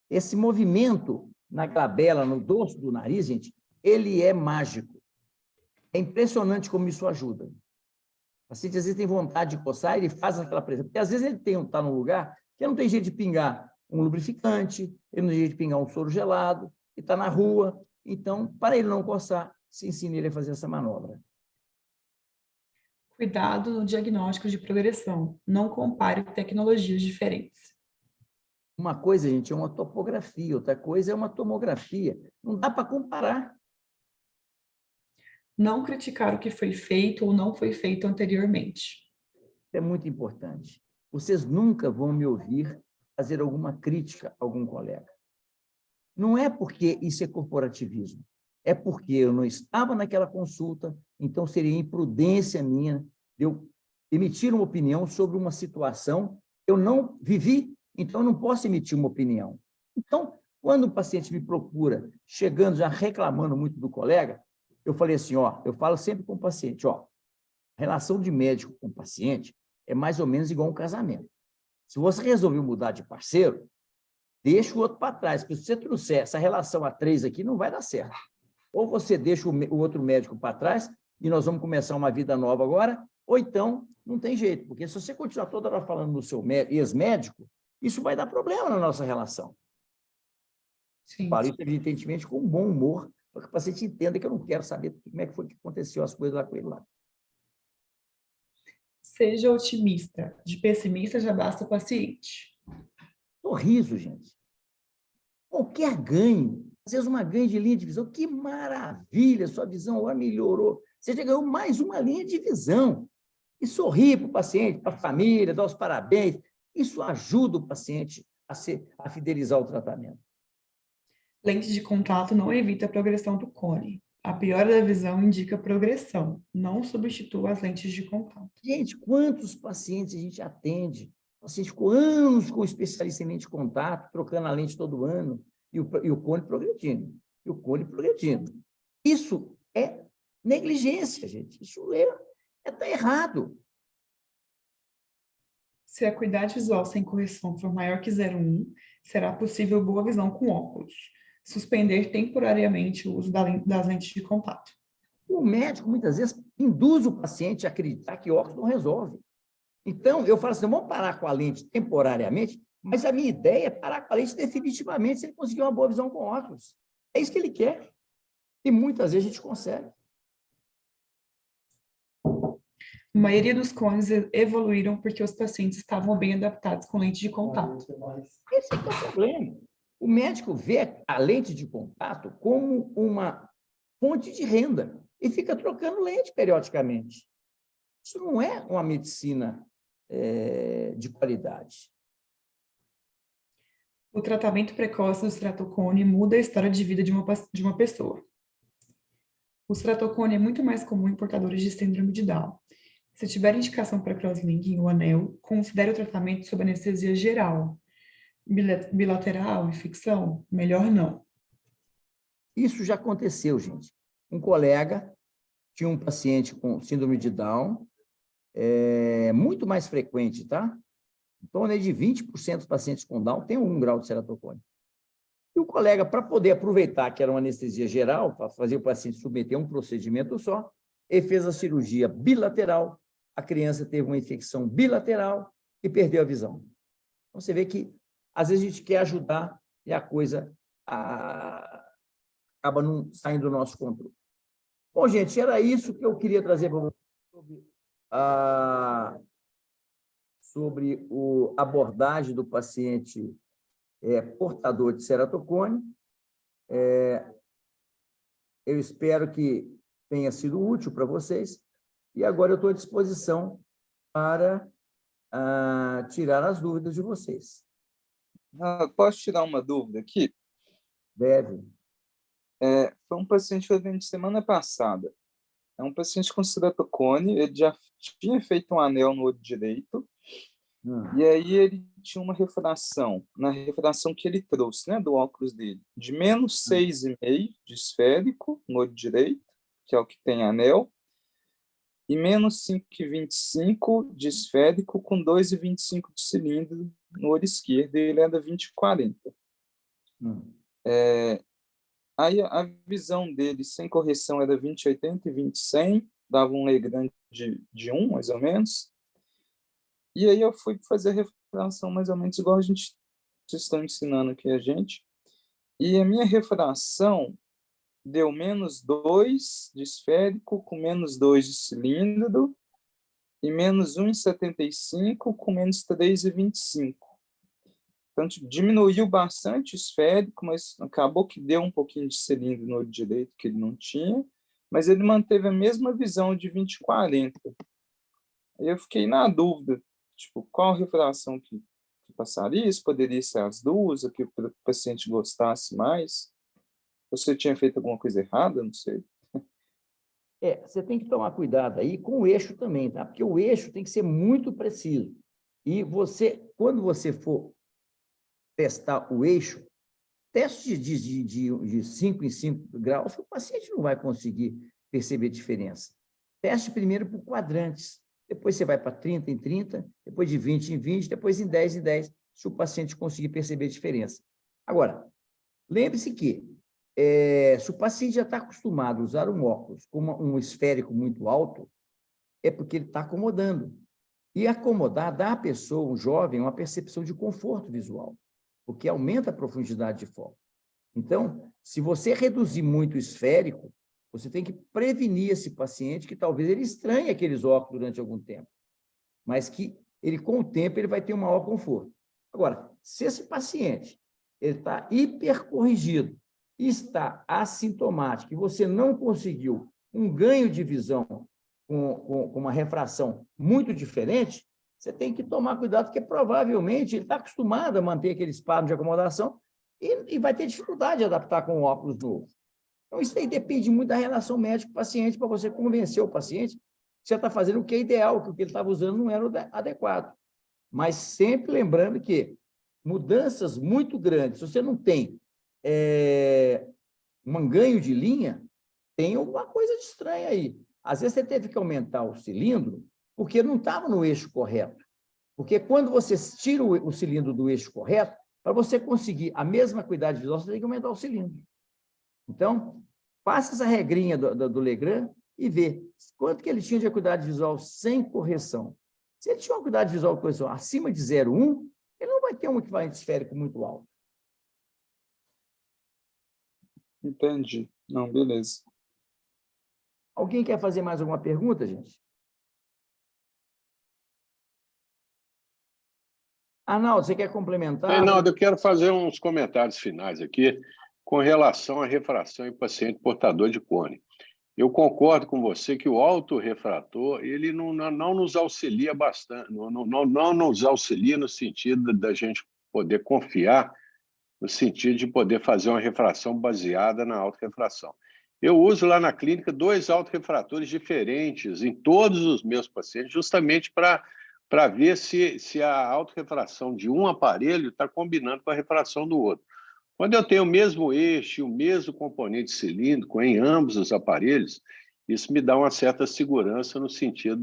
Speaker 1: Esse movimento na glabela, no dorso do nariz, gente, ele é mágico. É impressionante como isso ajuda. O paciente, às vezes, tem vontade de coçar, ele faz aquela pressão. Porque, às vezes, ele está num lugar que não tem jeito de pingar um lubrificante, ele não tem jeito de pingar um soro gelado, ele está na rua. Então, para ele não coçar, se ensina ele a fazer essa manobra.
Speaker 6: Cuidado no diagnóstico de progressão. Não compare tecnologias diferentes.
Speaker 1: Uma coisa, gente, é uma topografia, outra coisa é uma tomografia. Não dá para comparar.
Speaker 6: Não criticar o que foi feito ou não foi feito anteriormente.
Speaker 1: É muito importante. Vocês nunca vão me ouvir fazer alguma crítica a algum colega. Não é porque isso é corporativismo, é porque eu não estava naquela consulta, então seria imprudência minha de eu emitir uma opinião sobre uma situação que eu não vivi, então eu não posso emitir uma opinião. Então, quando o paciente me procura, chegando já reclamando muito do colega, eu falei assim, ó, eu falo sempre com o paciente, ó, a relação de médico com o paciente é mais ou menos igual a um casamento. Se você resolveu mudar de parceiro, deixa o outro para trás, porque se você trouxer essa relação a 3 aqui, não vai dar certo. Ou você deixa o outro médico para trás, e nós vamos começar uma vida nova agora, ou então não tem jeito, porque se você continuar toda hora falando no seu ex-médico, isso vai dar problema na nossa relação.
Speaker 6: Sim.
Speaker 1: Falo isso, evidentemente, com bom humor, para que o paciente entenda que eu não quero saber como é que foi que aconteceu as coisas lá com ele lá.
Speaker 6: Seja otimista. De pessimista já basta o paciente.
Speaker 1: Sorriso, gente. Qualquer ganho, às vezes uma ganho de linha de visão, que maravilha, sua visão agora melhorou. Você já ganhou mais uma linha de visão. E sorrir para o paciente, para a família, dar os parabéns. Isso ajuda o paciente a fidelizar o tratamento.
Speaker 6: Lente de contato não evita a progressão do cone. A piora da visão indica progressão, não substitua as lentes de contato.
Speaker 1: Gente, quantos pacientes a gente atende? O paciente ficou anos com o especialista em lente de contato, trocando a lente todo ano, e o cone progredindo. E o cone progredindo. Isso é negligência, gente. Isso tá errado.
Speaker 6: Se a acuidade visual sem correção for maior que 0,1, será possível boa visão com óculos. Suspender temporariamente o uso das lentes de contato.
Speaker 1: O médico, muitas vezes, induz o paciente a acreditar que óculos não resolve. Então, eu falo assim, vamos parar com a lente temporariamente, mas a minha ideia é parar com a lente definitivamente se ele conseguir uma boa visão com óculos. É isso que ele quer. E muitas vezes a gente consegue.
Speaker 6: A maioria dos cones evoluíram porque os pacientes estavam bem adaptados com lente de contato.
Speaker 1: Esse é que é o problema. O médico vê a lente de contato como uma fonte de renda e fica trocando lente periodicamente. Isso não é uma medicina de qualidade.
Speaker 6: O tratamento precoce do ceratocone muda a história de vida de uma pessoa. O ceratocone é muito mais comum em portadores de síndrome de Down. Se tiver indicação para crosslinking ou anel, considere o tratamento sob anestesia geral. Bilateral e ficção, melhor não.
Speaker 1: Isso já aconteceu, gente. Um colega tinha um paciente com síndrome de Down, muito mais frequente, tá? Em torno de 20% dos pacientes com Down têm 1 grau de ceratocone. E o colega, para poder aproveitar que era uma anestesia geral, para fazer o paciente submeter a um procedimento só, ele fez a cirurgia bilateral, a criança teve uma infecção bilateral e perdeu a visão. Então, você vê que, às vezes, a gente quer ajudar e a coisa acaba não saindo do nosso controle. Bom, gente, era isso que eu queria trazer para vocês sobre a abordagem do paciente portador de ceratocone. Eu espero que tenha sido útil para vocês. E agora eu estou à disposição para tirar as dúvidas de vocês.
Speaker 5: Posso tirar uma dúvida aqui?
Speaker 1: Deve.
Speaker 5: Foi um paciente que eu atendi semana passada. É um paciente com ceratocone, ele já tinha feito um anel no olho direito, e aí ele tinha uma refração, na refração que ele trouxe, né, do óculos dele, de menos 6,5 de esférico no olho direito, que é o que tem anel, e menos 5,25 de esférico com 2,25 de cilindro no olho esquerdo, e ele era 20/40. Aí a visão dele sem correção era 20/80 e 20/100, dava um Legrand de 1, mais ou menos. E aí eu fui fazer a refração mais ou menos igual vocês estão ensinando aqui a gente. E a minha refração deu menos 2 de esférico com menos 2 de cilindro e menos 1,75 com menos 3,25. Então, diminuiu bastante o esférico, mas acabou que deu um pouquinho de cilindro no olho direito, que ele não tinha, mas ele manteve a mesma visão de 20/40. Aí eu fiquei na dúvida, tipo, qual refração que passaria? Isso poderia ser as duas, que o paciente gostasse mais? Você tinha feito alguma coisa errada? Não sei.
Speaker 1: Você tem que tomar cuidado aí com o eixo também, tá? Porque o eixo tem que ser muito preciso. E quando você for testar o eixo, teste de 5 em 5 graus, o paciente não vai conseguir perceber diferença. Teste primeiro por quadrantes, depois você vai para 30 em 30, depois de 20 em 20, depois em 10 em 10, se o paciente conseguir perceber diferença. Agora, lembre-se que se o paciente já está acostumado a usar um óculos com um esférico muito alto, é porque ele está acomodando. E acomodar dá à pessoa, um jovem, uma percepção de conforto visual, porque aumenta a profundidade de foco. Então, se você reduzir muito o esférico, você tem que prevenir esse paciente que talvez ele estranhe aqueles óculos durante algum tempo, mas que ele, com o tempo, ele vai ter um maior conforto. Agora, se esse paciente está hipercorrigido, está assintomático, e você não conseguiu um ganho de visão com uma refração muito diferente, você tem que tomar cuidado, porque provavelmente ele está acostumado a manter aquele espasmo de acomodação e vai ter dificuldade de adaptar com o óculos novo. Então, isso aí depende muito da relação médico-paciente para você convencer o paciente que você está fazendo o que é ideal, que o que ele estava usando não era o adequado. Mas sempre lembrando que mudanças muito grandes, se você não tem um ganho de linha, tem alguma coisa de estranha aí. Às vezes você teve que aumentar o cilindro porque não estava no eixo correto. Porque quando você tira o cilindro do eixo correto, Para você conseguir a mesma acuidade visual, você tem que aumentar o cilindro. Então, passa essa regrinha do Legrand e vê quanto que ele tinha de acuidade visual sem correção. Se ele tinha uma acuidade visual com correção acima de 0,1, ele não vai ter um equivalente esférico muito alto.
Speaker 5: Entendi. Não, beleza.
Speaker 1: Alguém quer fazer mais alguma pergunta, gente? Arnaldo, você quer complementar?
Speaker 2: Reinaldo, eu quero fazer uns comentários finais aqui com relação à refração em paciente portador de cone. Eu concordo com você que o autorrefrator ele não nos auxilia bastante, não nos auxilia no sentido da gente poder confiar, no sentido de poder fazer uma refração baseada na autorrefração. Eu uso lá na clínica 2 autorrefratores diferentes em todos os meus pacientes, justamente para ver se a autorrefração de um aparelho está combinando com a refração do outro. Quando eu tenho o mesmo eixo e o mesmo componente cilíndrico em ambos os aparelhos, isso me dá uma certa segurança no sentido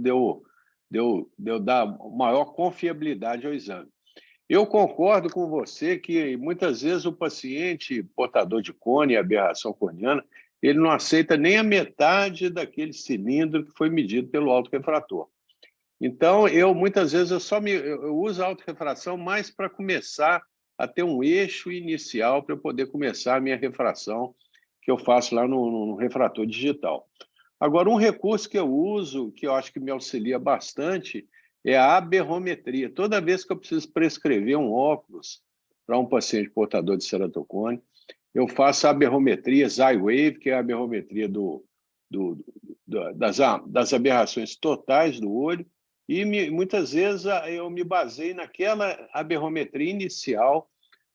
Speaker 2: de eu dar maior confiabilidade ao exame. Eu concordo com você que muitas vezes o paciente portador de cone e aberração corneana, ele não aceita nem a metade daquele cilindro que foi medido pelo autorrefrator. Então, muitas vezes eu uso a autorrefração mais para começar a ter um eixo inicial para eu poder começar a minha refração que eu faço lá no refrator digital. Agora, um recurso que eu uso, que eu acho que me auxilia bastante, é a aberrometria. Toda vez que eu preciso prescrever um óculos para um paciente portador de ceratocone, eu faço a aberrometria Xywave, que é a aberrometria das aberrações totais do olho, e muitas vezes eu me baseio naquela aberrometria inicial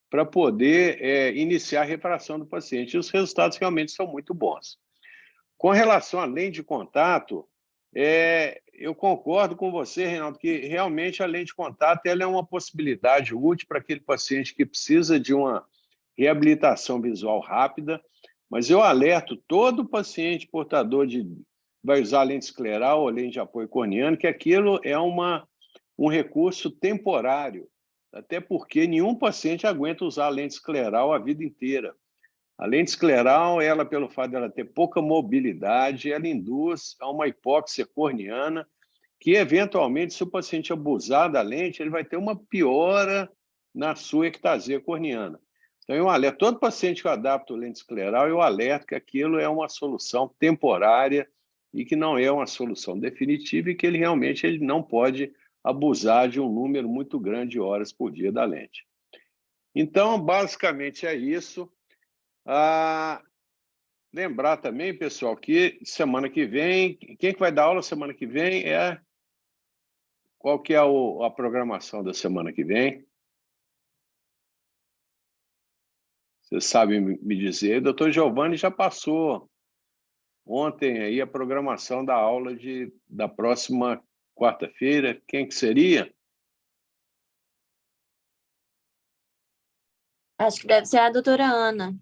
Speaker 2: para poder iniciar a refração do paciente. E os resultados realmente são muito bons. Com relação à lente de contato, eu concordo com você, Reinaldo, que realmente a lente de contato ela é uma possibilidade útil para aquele paciente que precisa de uma reabilitação visual rápida, mas eu alerto todo paciente portador vai usar lente escleral ou lente de apoio corneano, que aquilo é um recurso temporário, até porque nenhum paciente aguenta usar a lente escleral a vida inteira. A lente escleral, ela, pelo fato de ela ter pouca mobilidade, ela induz a uma hipóxia corneana, que, eventualmente, se o paciente abusar da lente, ele vai ter uma piora na sua ectasia corneana. Então, eu alerto todo paciente que eu adapto lente escleral, eu alerto que aquilo é uma solução temporária e que não é uma solução definitiva e que ele realmente não pode abusar de um número muito grande de horas por dia da lente. Então, basicamente é isso. Lembrar também, pessoal, que semana que vem, quem que vai dar aula semana que vem qual que é a programação da semana que vem? Vocês sabem me dizer. O doutor Giovanni já passou ontem aí a programação da aula da próxima quarta-feira. Quem que seria?
Speaker 4: Acho que deve ser a doutora Ana.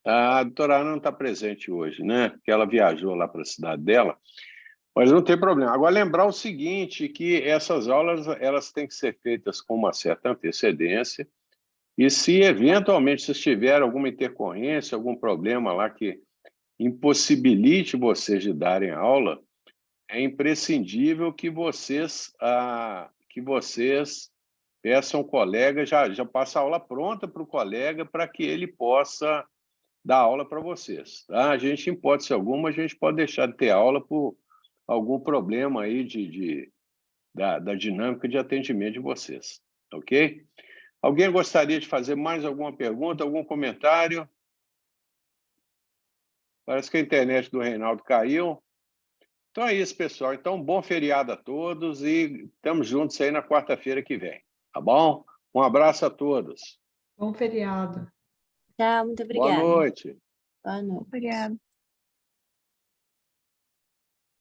Speaker 2: A doutora Ana não está presente hoje, né? Porque ela viajou lá para a cidade dela. Mas não tem problema. Agora, lembrar o seguinte, que essas aulas elas têm que ser feitas com uma certa antecedência e se, eventualmente, vocês tiverem alguma intercorrência, algum problema lá que impossibilite vocês de darem aula, é imprescindível que vocês peçam ao colega, já passa a aula pronta para o colega para que ele possa dar aula para vocês. Tá? A gente, em hipótese alguma, a gente pode deixar de ter aula por algum problema aí da dinâmica de atendimento de vocês. Ok? Alguém gostaria de fazer mais alguma pergunta, algum comentário? Parece que a internet do Reinaldo caiu. Então é isso, pessoal. Então, bom feriado a todos e estamos juntos aí na quarta-feira que vem. Tá bom? Um abraço a todos.
Speaker 6: Bom feriado.
Speaker 4: Tchau, muito obrigada.
Speaker 2: Boa noite.
Speaker 4: Boa noite.
Speaker 7: Obrigada.